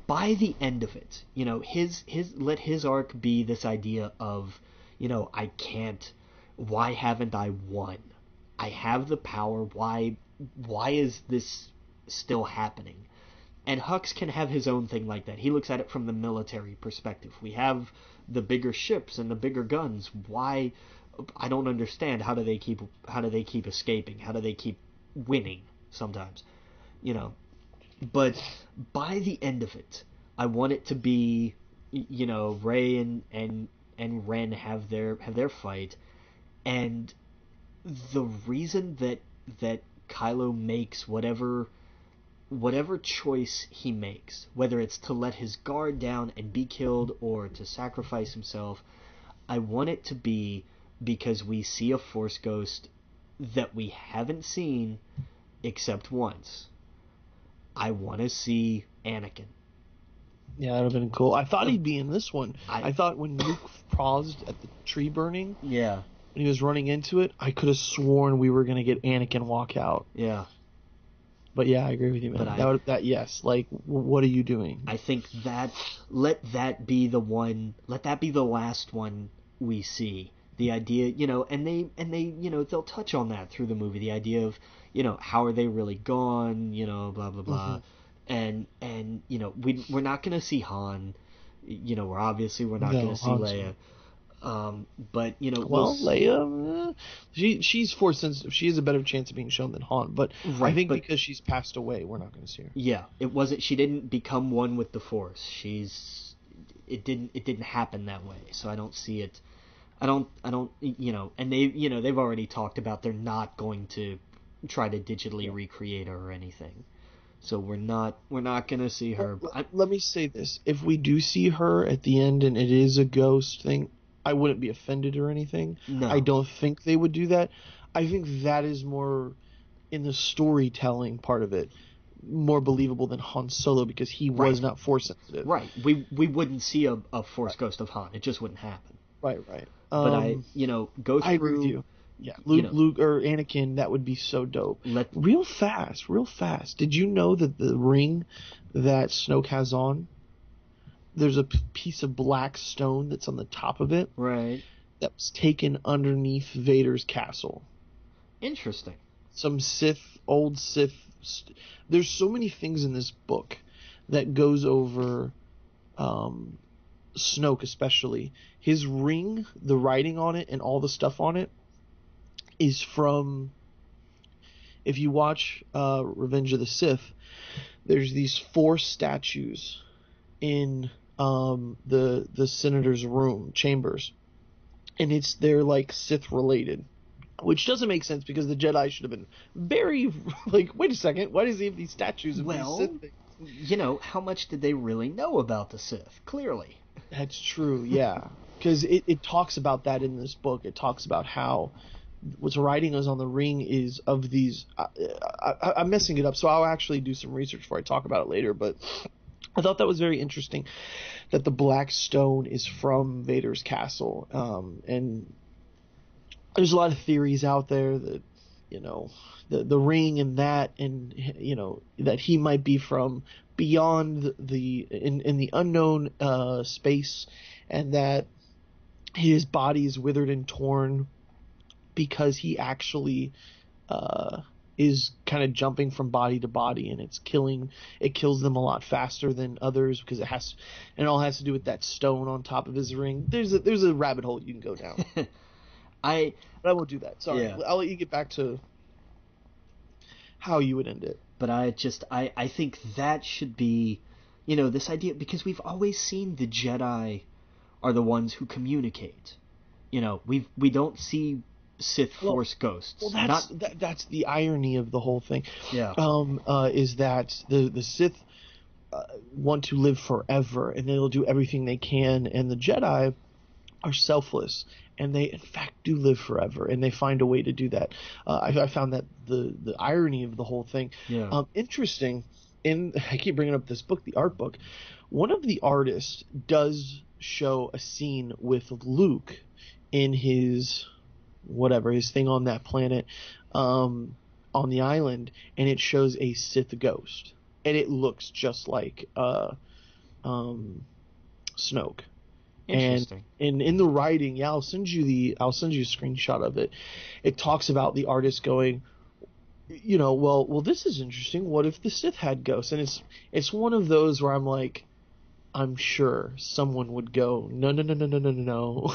by the end of it, let his arc be this idea of, I can't. Why haven't I won? I have the power. Why is this still happening? And Hux can have his own thing like that. He looks at it from the military perspective. We have the bigger ships and the bigger guns. Why? I don't understand. How do they keep escaping? How do they keep winning sometimes? But by the end of it, I want it to be, Rey and Ren have their fight, and the reason that Kylo makes whatever choice he makes, whether it's to let his guard down and be killed or to sacrifice himself, I want it to be because we see a Force ghost that we haven't seen except once. I want to see Anakin. Yeah, that would have been cool. I thought he'd be in this one. I thought when Luke paused at the tree burning, when he was running into it, I could have sworn we were going to get Anakin walk out. Yeah. But yeah, I agree with you, man. Yes. Like, what are you doing? I think let that be the last one we see. The idea, and they, they'll touch on that through the movie. The idea of, how are they really gone? Blah blah blah, and we're not gonna see Han. We're not gonna see Leia. But Leia, she's Force sensitive. She has a better chance of being shown than Han. But I think because she's passed away, we're not going to see her. Yeah, it wasn't. She didn't become one with the Force. It didn't happen that way. So I don't see it. I don't. And they've already talked about they're not going to try to digitally recreate her or anything. So we're not going to see her. Let me say this: if we do see her at the end and it is a ghost thing, I wouldn't be offended or anything. No. I don't think they would do that. I think that is more in the storytelling part of it, more believable than Han Solo because he was not Force sensitive. Right. We wouldn't see a Force ghost of Han. It just wouldn't happen. Right. But go through. I agree with you. Yeah, Luke or Anakin, that would be so dope. Real fast. Did you know that the ring that Snoke has on, there's a piece of black stone that's on the top of it. Right. That was taken underneath Vader's castle. Interesting. Some old Sith. There's so many things in this book that goes over Snoke especially. His ring, the writing on it, and all the stuff on it is from... If you watch Revenge of the Sith, there's these 4 statues in the senator's room chambers, and they're like Sith related, which doesn't make sense because the Jedi should have been very like, wait a second, why does he have these statues of these Sith things? how much did they really know about the Sith? Clearly. That's true, yeah. Because it talks about that in this book. It talks about how what's writing us on the ring is of these. I'm messing it up, so I'll actually do some research before I talk about it later. But I thought that was very interesting that the black stone is from Vader's castle. And there's a lot of theories out there that, the ring and that, and, that he might be from beyond in the unknown space, and that his body is withered and torn because he actually is kind of jumping from body to body, and it kills them a lot faster than others because it all has to do with that stone on top of his ring. There's a rabbit hole you can go down. But I won't do that. Sorry. Yeah. I'll let you get back to how you would end it. But I think that should be, this idea, because we've always seen the Jedi are the ones who communicate. We don't see Sith Force ghosts. Well, that's the irony of the whole thing. Yeah. Is that the Sith want to live forever, and they'll do everything they can, and the Jedi are selfless, and they in fact do live forever, and they find a way to do that. I found that the irony of the whole thing interesting. I keep bringing up this book, the art book. One of the artists does show a scene with Luke in his thing on that planet, on the island, and it shows a Sith ghost, and it looks just like Snoke. Interesting. And in the writing, I'll send you a screenshot of it. It talks about the artist going, well, this is interesting. What if the Sith had ghosts? And it's one of those where I'm like, I'm sure someone would go, no.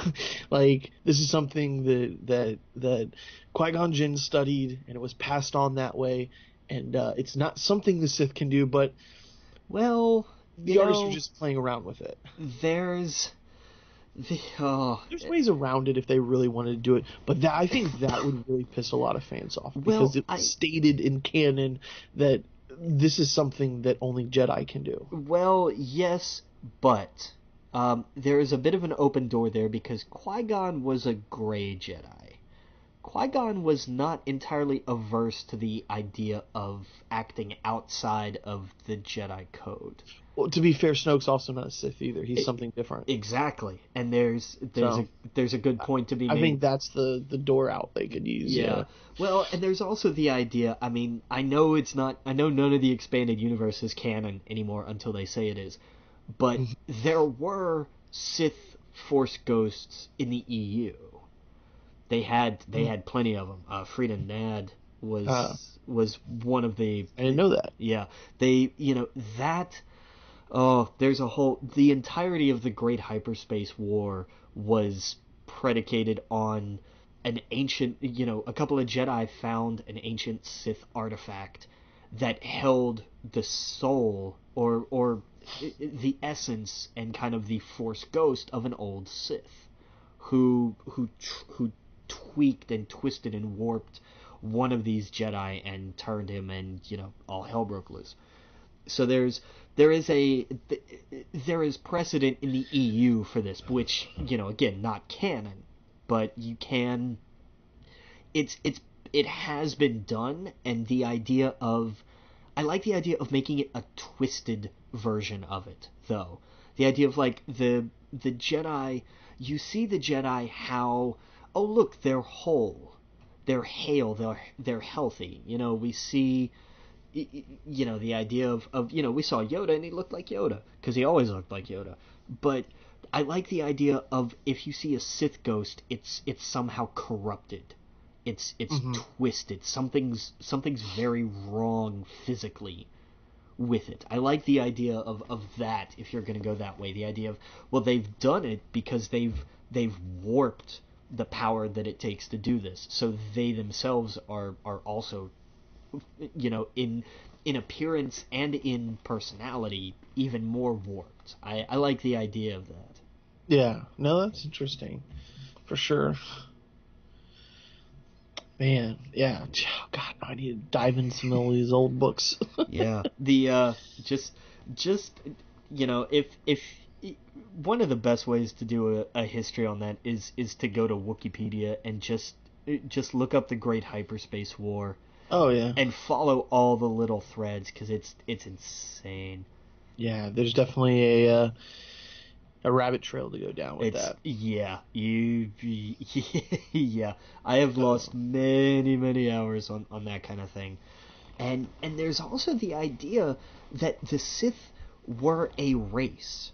Like, this is something that Qui-Gon Jinn studied, and it was passed on that way, and it's not something the Sith can do, but the artists are just playing around with it. There's ways around it if they really wanted to do it, but I think that would really piss a lot of fans off, because it's stated in canon that this is something that only Jedi can do. Well, yes, but there is a bit of an open door there, because Qui-Gon was a gray Jedi. Qui-Gon was not entirely averse to the idea of acting outside of the Jedi code. Well, to be fair, Snoke's also not a Sith either. He's something different. Exactly, and there's a good point to be made. I think that's the door out they could use. Yeah. Well, and there's also the idea. I mean, I know none of the expanded universe is canon anymore until they say it is, but there were Sith Force ghosts in the EU. They had plenty of them. Frida Nad was one of the. I didn't know that. Yeah, that. Oh, the entirety of the Great Hyperspace War was predicated on an ancient, a couple of Jedi found an ancient Sith artifact that held the soul or the essence and kind of the Force ghost of an old Sith who tweaked and twisted and warped one of these Jedi and turned him, and all hell broke loose. So there is precedent in the EU for this, which, again, not canon, but you can. It has been done, and I like the idea of making it a twisted version of it, though. The idea of, like, the Jedi, you see the Jedi how, oh look, they're whole, they're hale, they're healthy. We see. The idea of we saw Yoda and he looked like Yoda because he always looked like Yoda. But I like the idea of, if you see a Sith ghost, it's somehow corrupted, it's twisted. Something's very wrong physically with it. I like the idea of that. If you're going to go that way, the idea of, well, they've done it because they've warped the power that it takes to do this, so they themselves are also, in appearance and in personality, even more warped. I like the idea of that. Yeah, no, that's interesting, for sure. Man, yeah, God, I need to dive into some of these old books. Yeah. The just if one of the best ways to do a history on that is to go to Wikipedia and just look up the Great Hyperspace War Oh yeah, and follow all the little threads, because it's insane. yeah. There's definitely a rabbit trail to go down with It's that. yeah, yeah. I have lost many hours on that kind of thing. And there's also the idea that the Sith were a race.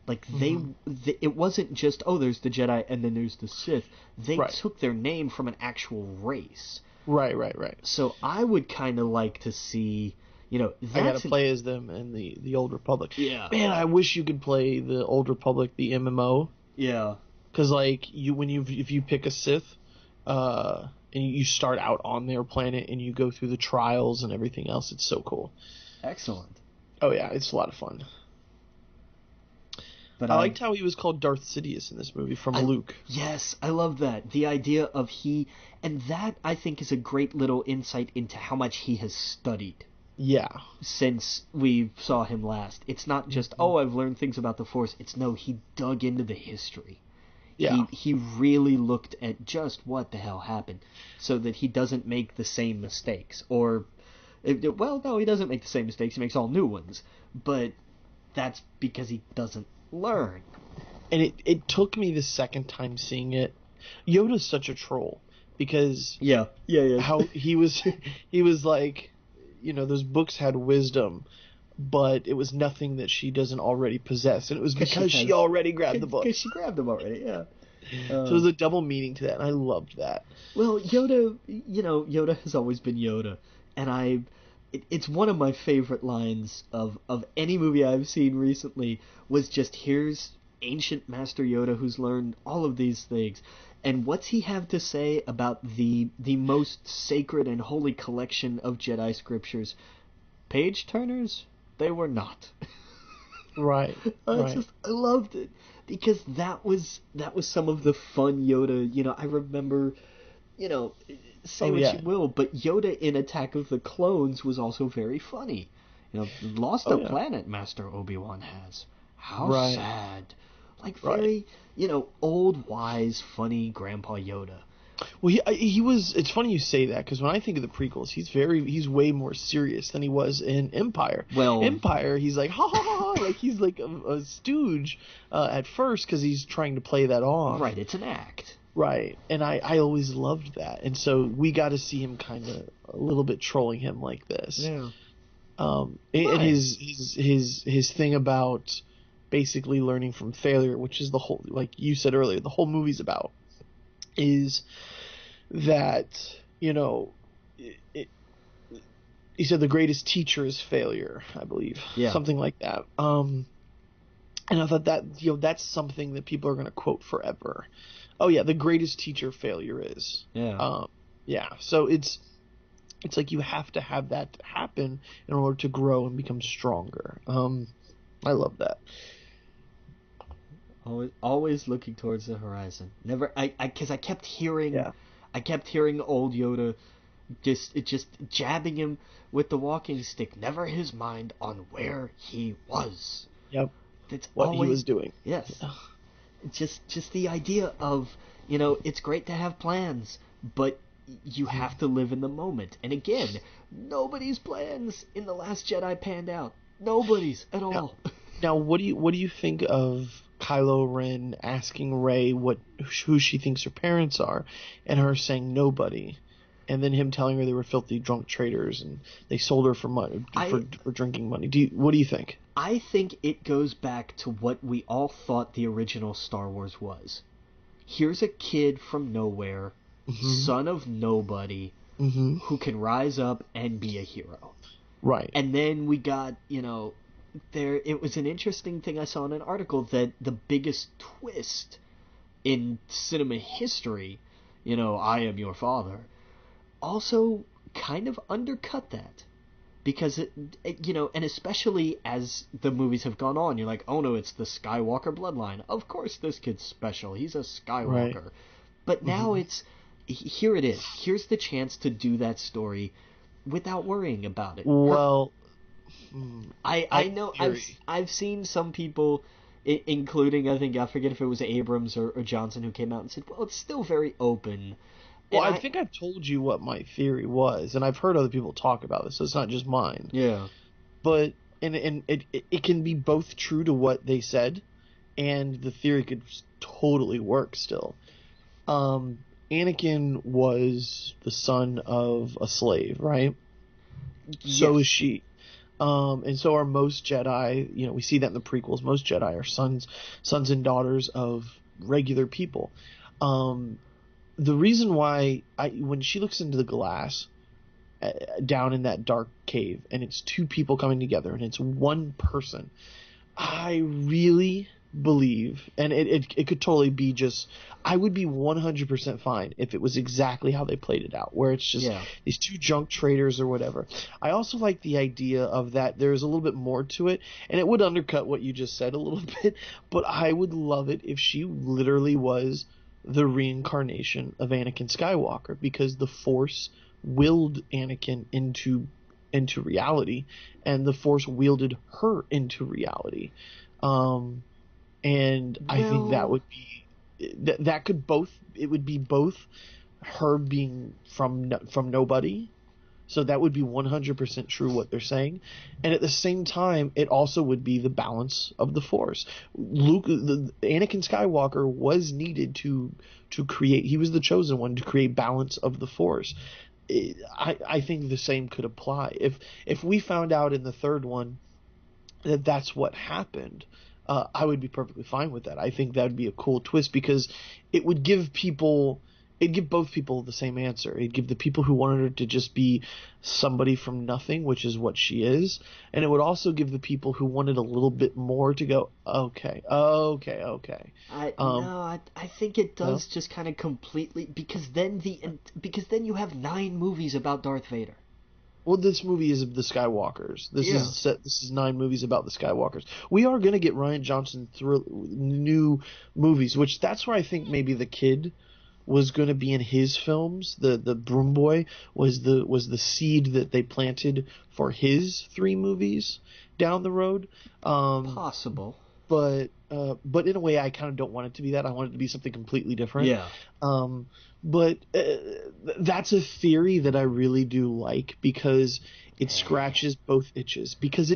Like it wasn't just, oh, there's the Jedi and then there's the Sith. They Right. took their name from an actual race. Right. So I would kind of like to see, I that's gotta play as them in the Old Republic. Yeah. Man, I wish you could play the Old Republic, the MMO, yeah. because like if you pick a Sith, and you start out on their planet and you go through the trials and everything else, it's so cool. Excellent. Oh yeah, it's a lot of fun. But I liked how he was called Darth Sidious in this movie from Luke. Yes, I love that. The idea of and that I think is a great little insight into how much he has studied Yeah. since we saw him last. It's not just, oh, I've learned things about the Force. It's no, he dug into the history. Yeah. He really looked at just what the hell happened so that he doesn't make the same mistakes. Or, well, no, he doesn't make the same mistakes. He makes all new ones. But that's because he doesn't learn. And it took me the second time seeing it. Yoda's such a troll because Yeah. how he was like, those books had wisdom, but it was nothing that she doesn't already possess, and it was because she already grabbed the book. Because she grabbed them already, yeah. So there's a double meaning to that, and I loved that. Well, Yoda, Yoda has always been Yoda, and it's one of my favorite lines of any movie I've seen recently, was just, here's ancient Master Yoda who's learned all of these things, and what's he have to say about the most sacred and holy collection of Jedi scriptures? Page turners? They were not. Right. I loved it, because that was some of the fun Yoda. I remember, say what you will, but Yoda in Attack of the Clones was also very funny. Lost a planet, Master Obi-Wan has. How sad. Like, very, old, wise, funny Grandpa Yoda. Well, he was. It's funny you say that, because when I think of the prequels, he's way more serious than he was in Empire. Well, Empire, he's like ha ha ha, like he's like a stooge at first, because he's trying to play that off. Right, it's an act. Right, and I always loved that, and so we got to see him kind of a little bit trolling him like this. Yeah. And his thing about basically learning from failure, which is the whole, like you said earlier, the whole movie's about, is that, he said the greatest teacher is failure, I believe. Yeah. Something like that. And I thought that, that's something that people are going to quote forever. Oh yeah, the greatest teacher failure is. Yeah. Yeah. So it's like you have to have that happen in order to grow and become stronger. I love that. Always looking towards the horizon. Never, because I kept hearing old Yoda just jabbing him with the walking stick. Never his mind on where he was. Yep. That's what always, he was doing. Yes. Just the idea of, it's great to have plans, but you have to live in the moment. And again, nobody's plans in The Last Jedi panned out. Nobody's at all. Now, what do you think of Kylo Ren asking Rey who she thinks her parents are, and her saying nobody, and then him telling her they were filthy drunk traders and they sold her for money for drinking money? What do you think? I think it goes back to what we all thought the original Star Wars was. Here's a kid from nowhere, son of nobody, who can rise up and be a hero. Right. And then we got, it was an interesting thing I saw in an article that the biggest twist in cinema history, I am your father, also kind of undercut that. Because, and especially as the movies have gone on, you're like, oh no, it's the Skywalker bloodline. Of course this kid's special. He's a Skywalker. Right. But now it's, here it is. Here's the chance to do that story without worrying about it. Well, I know I've seen some people, including I forget if it was Abrams or Johnson, who came out and said, well, it's still very open. Well, I think I've told you what my theory was, and I've heard other people talk about this, so it's not just mine. Yeah. But and it can be both true to what they said, and the theory could totally work still. Anakin was the son of a slave, right? Yes. So is she. And so are most Jedi. You know, we see that in the prequels. Most Jedi are sons and daughters of regular people. The reason why when she looks into the glass down in that dark cave, and it's two people coming together, and it's one person, I really believe, and it could totally be just, I would be 100% fine if it was exactly how they played it out, where it's just these two junk traders or whatever. I also like the idea of that there's a little bit more to it, and it would undercut what you just said a little bit, but I would love it if she literally was the reincarnation of Anakin Skywalker, because the Force willed Anakin into reality, and the Force wielded her into reality. And I think that would be that could both, it would be both her being from nobody, so that would be 100% true what they're saying, and at the same time it also would be the balance of the Force. Anakin Skywalker was needed to create, he was the chosen one to create balance of the Force. I think the same could apply if we found out in the third one that that's what happened. I would be perfectly fine with that. I think that would be a cool twist, because it would give both people the same answer. It'd give the people who wanted her to just be somebody from nothing, which is what she is, and it would also give the people who wanted a little bit more to go, okay. I think it does just kind of completely, because then you have 9 movies about Darth Vader. Well, this movie is the Skywalkers. This is 9 movies about the Skywalkers. We are going to get Rian Johnson new movies, which that's where I think maybe the kid was going to be in his films. The Broom Boy was the seed that they planted for his 3 movies down the road. Possible. But in a way, I kind of don't want it to be that. I want it to be something completely different. Yeah. But that's a theory that I really do like, because it scratches both itches. Because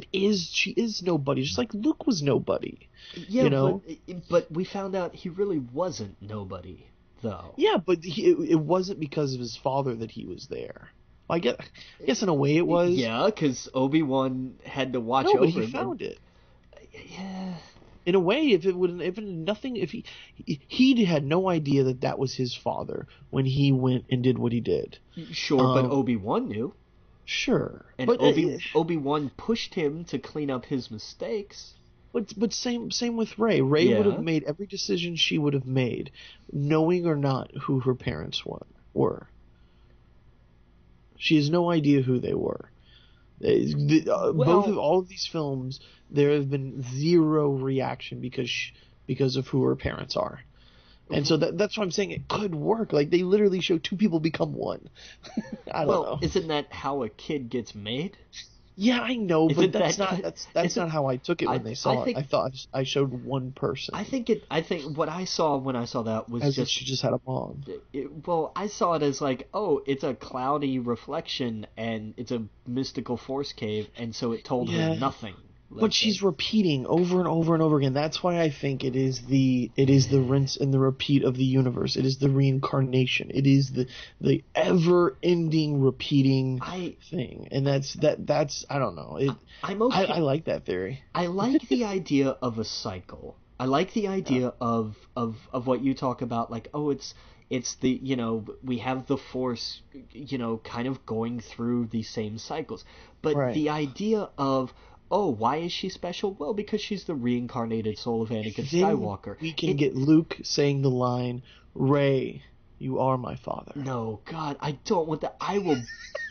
she is nobody, just like Luke was nobody. Yeah, you know? but we found out he really wasn't nobody, though. Yeah, but it wasn't because of his father that he was there. Well, I guess in a way it was. Yeah, because Obi-Wan had to watch over him. No, but he found it. Yeah. In a way, if he had no idea that was his father when he went and did what he did. Sure, but Obi-Wan knew. Sure, and but Obi-Wan pushed him to clean up his mistakes. But same with Rey. Rey would have made every decision she would have made, knowing or not who her parents were. She has no idea who they were. All of these films, there have been zero reaction because of who her parents are, and so that's why I'm saying it could work. Like, they literally show 2 people become one. I don't know. Isn't that how a kid gets made? Yeah, I know, but that's not how I took it when they saw it. I thought I showed one person. I think what I saw when I saw that was just she just had a mom. I saw it as like, oh, it's a cloudy reflection and it's a mystical Force cave, and so it told her nothing. But she's repeating over and over and over again. That's why I think it is the rinse and the repeat of the universe. It is the reincarnation. It is the ever-ending repeating thing. And that's I don't know. I'm okay. I like that theory. I like the idea of a cycle. I like the idea of what you talk about, like, oh, it's the, we have the Force, kind of going through these same cycles. But the idea of, oh, why is she special? Well, because she's the reincarnated soul of Anakin Skywalker. We can get Luke saying the line, "Rey, you are my father." No, God, I don't want that. I will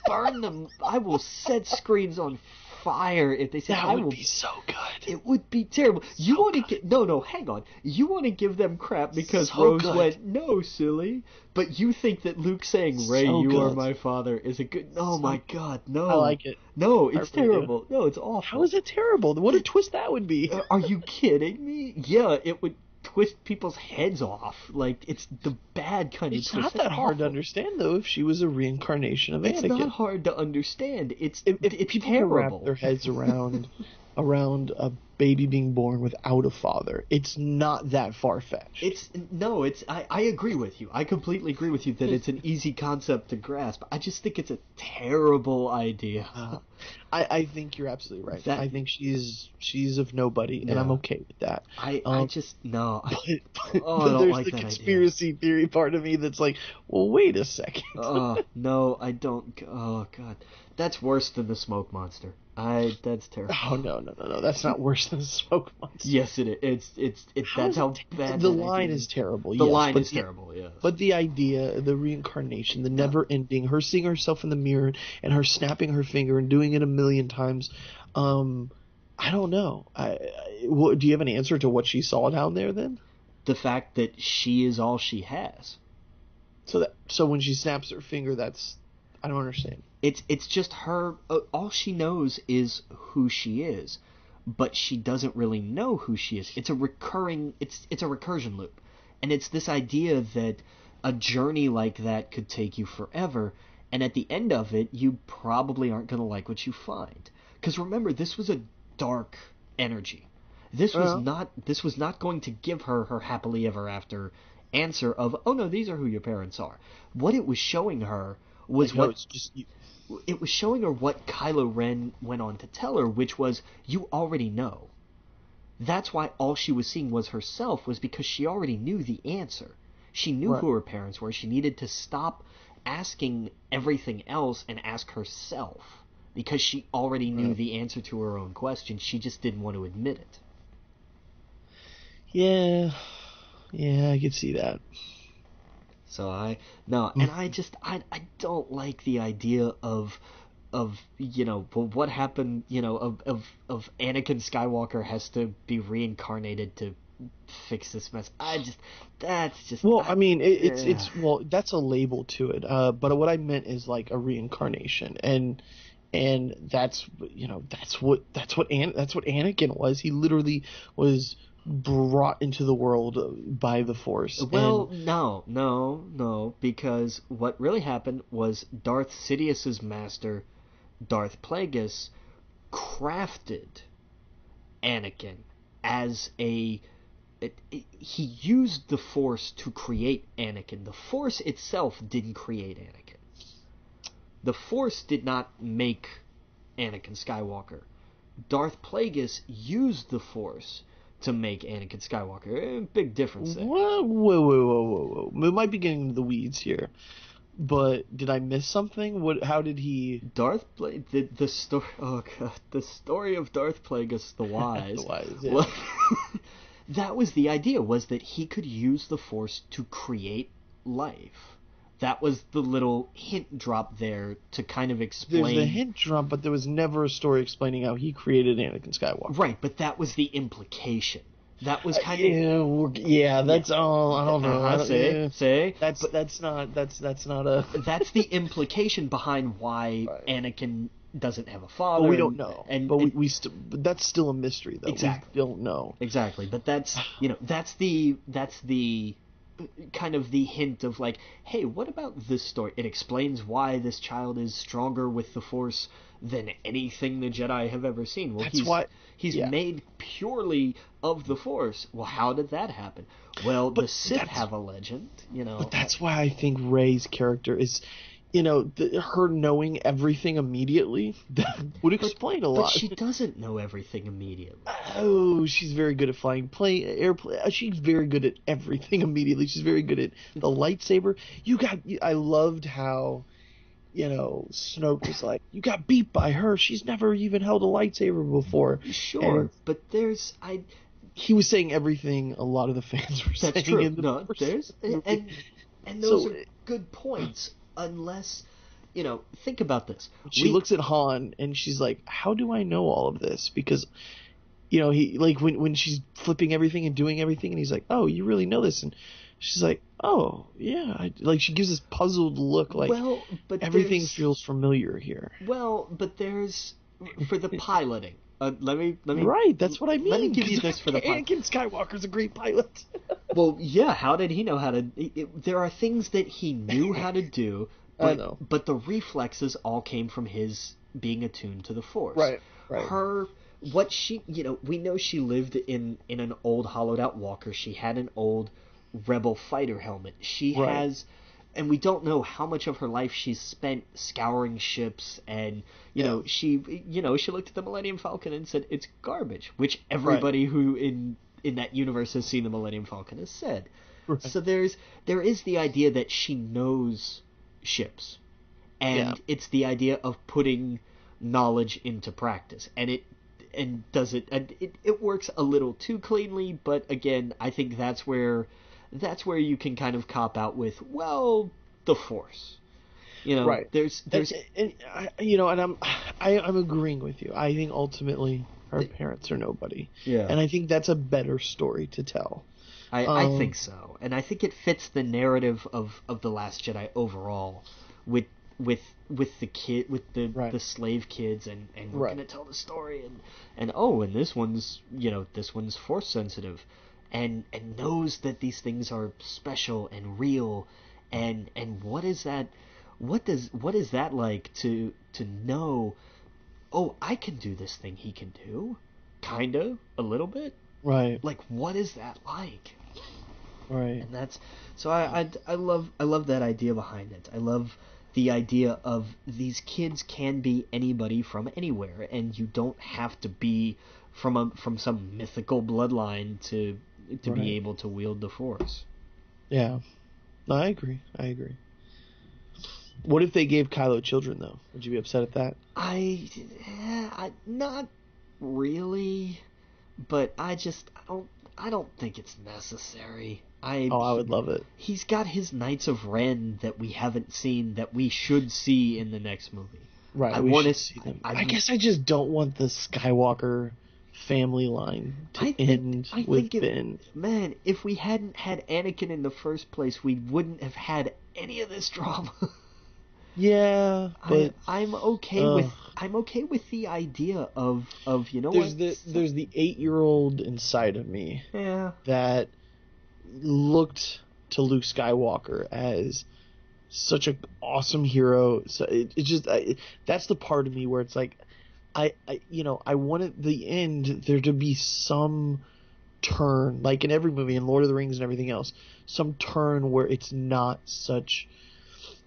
burn them. I will set screens on fire if they said, That would be so good. It would be terrible. You So want to good. get no, hang on. You want to give them crap because So Rose good. went, no, silly. But you think that Luke saying, Rey, So you are good. my father, is a good. Oh So my good. God, no. I like it. No, it's I really do. terrible. No, it's awful. How is it terrible? What a twist that would be. Are you kidding me? Yeah, it would twist people's heads off. Like, it's the bad kind It's of twist. not That's that hard to awful. understand, though, if she was a reincarnation of It's Anakin. not hard to understand. It's If people can wrap terrible. their heads around a baby being born without a father, it's not that far-fetched. I agree with you. I completely agree with you that it's an easy concept to grasp. I just think it's a terrible idea. I think you're absolutely right. I think she's of nobody, and I'm Yeah. okay with that. I just no. But I don't there's like the that conspiracy theory part of me that's like, well, wait a second. No, I don't. Oh God, that's worse than the smoke monster. That's terrible. Oh no! That's not worse than the smoke monster. Yes, it is. It's that's how bad the that line idea is terrible. The yes, line but is terrible. Yes. But the idea, the reincarnation, the never ending, her seeing herself in the mirror and her snapping her finger and doing it a million times, I don't know. Do you have an answer to what she saw down there then? The fact that she is all she has. So when she snaps her finger, I don't understand. It's just her. All she knows is who she is, but she doesn't really know who she is. It's a recurring. It's a recursion loop, and it's this idea that a journey like that could take you forever, and at the end of it, you probably aren't going to like what you find. Because remember, this was a dark energy. This was not going to give her her happily ever after answer of, oh no, these are who your parents are. What it was showing her was it was showing her what Kylo Ren went on to tell her, which was, you already know. That's why all she was seeing was herself, was because she already knew the answer. She knew who her parents were. She needed to stop asking everything else and ask herself, because she already knew the answer to her own question. She just didn't want to admit it. Yeah, I could see that. So I don't like the idea of what happened, of Anakin Skywalker has to be reincarnated to fix this mess. That's a label to it. But what I meant is like a reincarnation, and that's what Anakin was. He literally was brought into the world by the Force. Well, no, because what really happened was Darth Sidious's master, Darth Plagueis, crafted Anakin as he used the Force to create Anakin. The Force itself didn't create Anakin. The Force did not make Anakin Skywalker. Darth Plagueis used the Force to make Anakin Skywalker. Big difference there. Whoa. We might be getting into the weeds here. But did I miss something? How did he... The story... Oh, God. The story of Darth Plagueis the Wise. The Wise, yeah. That was the idea, was that he could use the Force to create life. That was the little hint drop there to kind of explain... There's the hint drop, but there was never a story explaining how he created Anakin Skywalker. Right, but that was the implication. That was kind of... that's all. I don't know. Say. That's not a... That's the implication behind why Anakin doesn't have a father. But we don't know. But that's still a mystery, though. Exactly. We don't know. Exactly, but that's the kind of the hint of like, hey, what about this story? It explains why this child is stronger with the Force than anything the Jedi have ever seen. Well, he's made purely of the Force. Well, how did that happen? Well, the Sith have a legend, But that's why I think Rey's character is, her knowing everything immediately, that would explain a lot. But she doesn't know everything immediately. Oh, she's very good at flying airplane. She's very good at everything immediately. She's very good at the lightsaber. I loved how, Snoke was like, you got beat by her. She's never even held a lightsaber before. Sure, but he was saying everything a lot of the fans were saying. That's true. In the and those are good points, unless think about this. She looks at Han and she's like, how do I know all of this? Because, he like when she's flipping everything and doing everything and he's like, oh, you really know this. And she's like, oh, yeah. She gives this puzzled look like everything feels familiar here. Well, but there's, for the piloting. Let me. Right, that's what I mean. Let me give you this for the pilot. Anakin Skywalker's a great pilot. Well, yeah. How did he know how to? There are things that he knew how to do, but, I know. But the reflexes all came from his being attuned to the Force. Right. We know she lived in an old hollowed out walker. She had an old rebel fighter helmet. She has. And we don't know how much of her life she's spent scouring ships, and she looked at the Millennium Falcon and said it's garbage, which everybody who in that universe has seen the Millennium Falcon has said. Right. So there is the idea that she knows ships, and it's the idea of putting knowledge into practice, and it works a little too cleanly, but again, I think that's where you can kind of cop out with, well, the Force. Right. There's and I'm agreeing with you. I think ultimately her parents are nobody. Yeah. And I think that's a better story to tell. I think so. And I think it fits the narrative of The Last Jedi overall with the kid, with the slave kids, and we're gonna tell the story, and this one's Force sensitive. And knows that these things are special and real, and what is that? What is that like to know? Oh, I can do this thing he can do, kinda, a little bit. Right. Like, what is that like? Right. And that's so I love that idea behind it. I love the idea of these kids can be anybody from anywhere, and you don't have to be from some mythical bloodline to be able to wield the Force. Yeah. No, I agree. What if they gave Kylo children, though? Would you be upset at that? I not really, but I don't think it's necessary. I would love it. He's got his Knights of Ren that we haven't seen that we should see in the next movie. Right. I want to see them. I guess I just don't want the Skywalker family line to end with Ben. Man, if we hadn't had Anakin in the first place, we wouldn't have had any of this drama. Yeah, but I'm okay with the idea of there's the 8-year-old inside of me that looked to Luke Skywalker as such an awesome hero. So it just that's the part of me where it's like I wanted the end there to be some turn, like in every movie, in Lord of the Rings and everything else, some turn where it's not such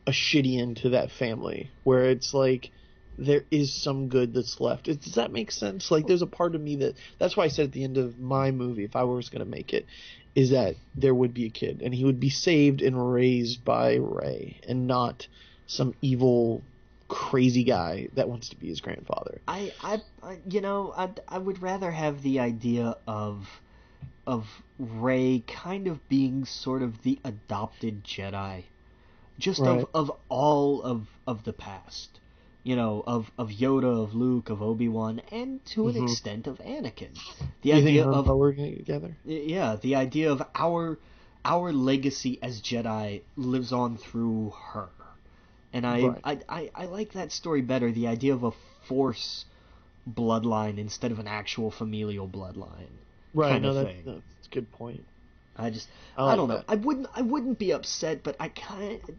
a shitty end to that family, where it's like there is some good that's left. Does that make sense? Like, there's a part of me that's why I said at the end of my movie, if I was going to make it, is that there would be a kid and he would be saved and raised by Rey and not some evil crazy guy that wants to be his grandfather. I would rather have the idea of Rey kind of being sort of the adopted Jedi, just of all of the past, of Yoda, of Luke, of Obi-Wan, and to an extent of Anakin. The idea of working together. Yeah, the idea of our legacy as Jedi lives on through her. And I like that story better, the idea of a Force bloodline instead of an actual familial bloodline. Right, no, that's a good point. I don't know. I wouldn't be upset, but I kind of...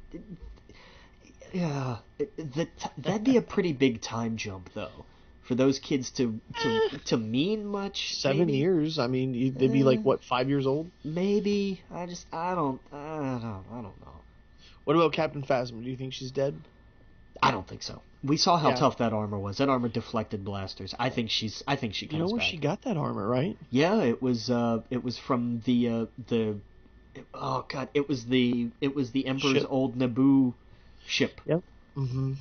Yeah, that'd be a pretty big time jump, though, for those kids to mean much. 7 years. I mean, they'd be like, what, 5 years old? Maybe. I don't know. What about Captain Phasma? Do you think she's dead? I don't think so. We saw how tough that armor was. That armor deflected blasters. I think she comes back. You know where she got that armor, right? Yeah, it was from the oh god, it was the Emperor's old Naboo ship. Yep. Mm-hmm.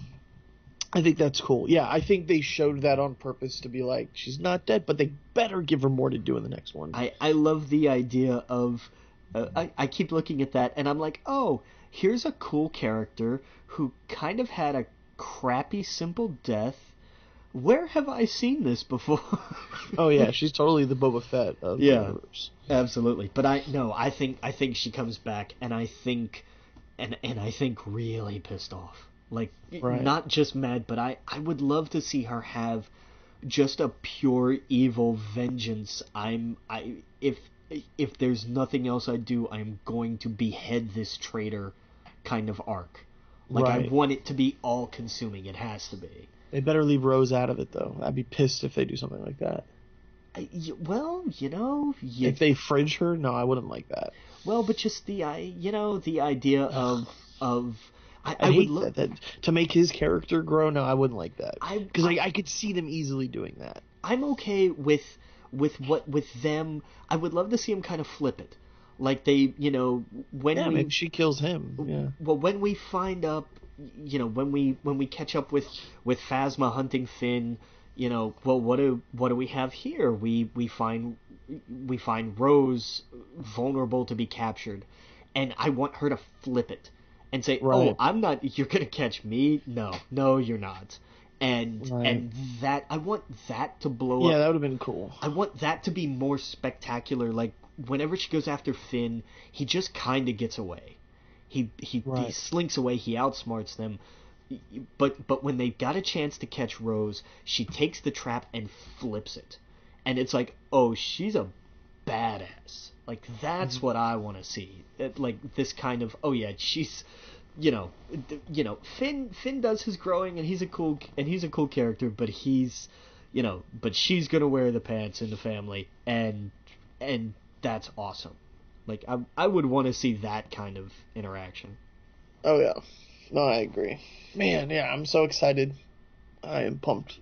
I think that's cool. Yeah, I think they showed that on purpose to be like, she's not dead, but they better give her more to do in the next one. I love the idea of I keep looking at that and I'm like, oh, here's a cool character who kind of had crappy, simple death. Where have I seen this before? Oh yeah, she's totally the Boba Fett of the universe. Absolutely. But I think she comes back, and I think really pissed off. Like, Right. not just mad, but I would love to see her have just a pure evil vengeance. If there's nothing else I do, I'm going to behead this traitor kind of arc. Like, Right. I want it to be all consuming. It has to be. They better leave Rose out of it, though. I'd be pissed if they do something like that. Well, if they fridge her, no, I wouldn't like that. Well, but just the idea of I would hate that to make his character grow. No, I wouldn't like that because I could see them easily doing that. I'm okay with them. I would love to see him kind of flip it, like they, maybe she kills him. Yeah. Well, when we find up, when we catch up with Phasma hunting Finn, well, what do we have here? We find Rose vulnerable to be captured, and I want her to flip it and say, right. "Oh, I'm not. You're gonna catch me? No, you're not." And that I want that to blow up. Yeah, that would have been cool. I want that to be more spectacular. Like, whenever she goes after Finn, he just kind of gets away. He slinks away. He outsmarts them. But when they got a chance to catch Rose, she takes the trap and flips it, and it's like, oh, she's a badass. Like, that's what I want to see. Like, this kind of, oh yeah, she's, Finn does his growing, and he's a cool character, but he's, but she's gonna wear the pants in the family, and that's awesome. Like, I would want to see that kind of interaction. Oh yeah, no, I agree. Man, yeah, I'm so excited. I am pumped.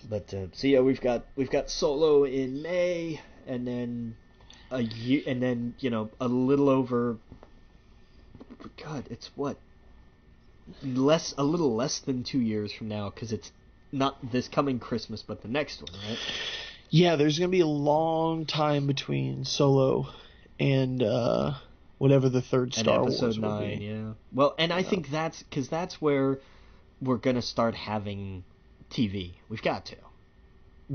But so yeah, we've got Solo in May, and then a year, and then a little over. God, it's what? A little less than 2 years from now, because it's not this coming Christmas, but the next one, right? Yeah, there's gonna be a long time between Solo and whatever the third Star Wars will be. Episode 9, yeah. Well, and I think that's where we're gonna start having TV. We've got to.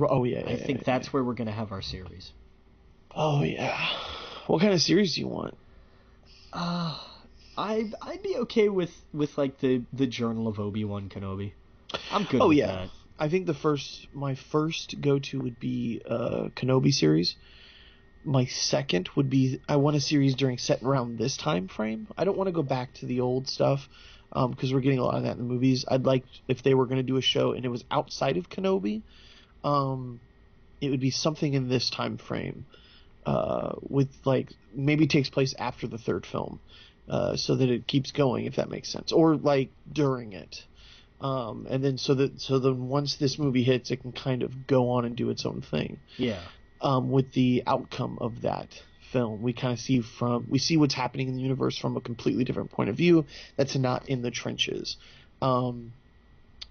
Oh yeah. I think that's where we're gonna have our series. Oh yeah. What kind of series do you want? I'd be okay with like the Journal of Obi-Wan Kenobi. I'm good with that. I think my first go-to would be Kenobi series. My second would be, I want a series set around this time frame. I don't want to go back to the old stuff because we're getting a lot of that in the movies. I'd like, if they were going to do a show and it was outside of Kenobi, it would be something in this time frame with, like, maybe takes place after the third film so that it keeps going, if that makes sense, or like during it. And then so then once this movie hits, it can kind of go on and do its own thing. Yeah. With the outcome of that film, we kind of see what's happening in the universe from a completely different point of view that's not in the trenches. I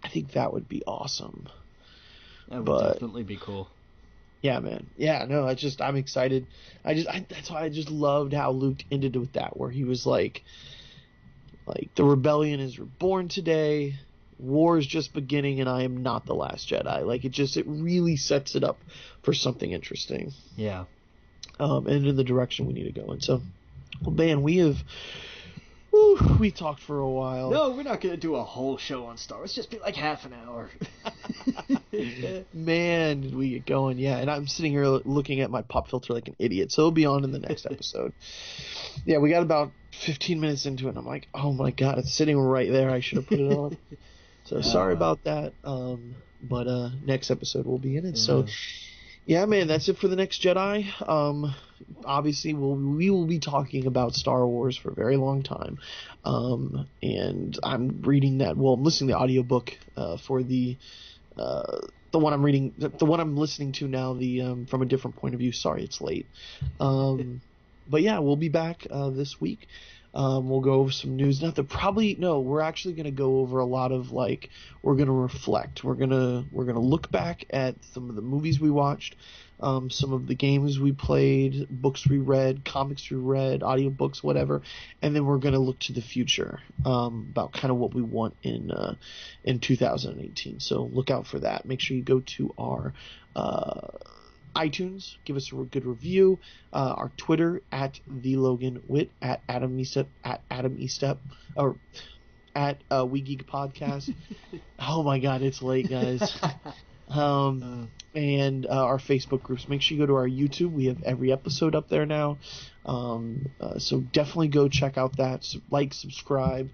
think that would be awesome. That would definitely be cool. Yeah, man. Yeah, no, I'm excited. That's why I just loved how Luke ended with that, where he was like the rebellion is reborn today. War is just beginning, and I am not the Last Jedi. Like, it really sets it up for something interesting. Yeah. And in the direction we need to go in. So, well, man, we talked for a while. No, we're not going to do a whole show on Star Wars. Just be like half an hour. Man, did we get going. Yeah, and I'm sitting here looking at my pop filter like an idiot. So it'll be on in the next episode. Yeah, we got about 15 minutes into it, and I'm like, oh my God, it's sitting right there. I should have put it on. So sorry about that. But next episode we'll be in it. Yeah. So yeah, man, that's it for the Next Jedi. Obviously we will be talking about Star Wars for a very long time. And I'm reading that. Well, I'm listening to the audiobook for the one I'm reading, the one I'm listening to now. The from a different point of view. Sorry, it's late. But yeah, we'll be back this week. We'll go over some news. We're actually going to go over a lot of we're going to reflect. We're going to look back at some of the movies we watched, some of the games we played, books we read, comics we read, audiobooks, whatever, and then we're going to look to the future about kind of what we want in 2018. So look out for that. Make sure you go to our iTunes, give us a good review. Our Twitter at the Logan Witt, at Adam Estep, or at We Geek Podcast. Oh my God, it's late, guys. And our Facebook groups. Make sure you go to our YouTube. We have every episode up there now. So definitely go check out that. Subscribe,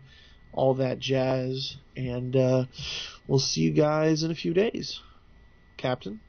all that jazz. And we'll see you guys in a few days. Captain.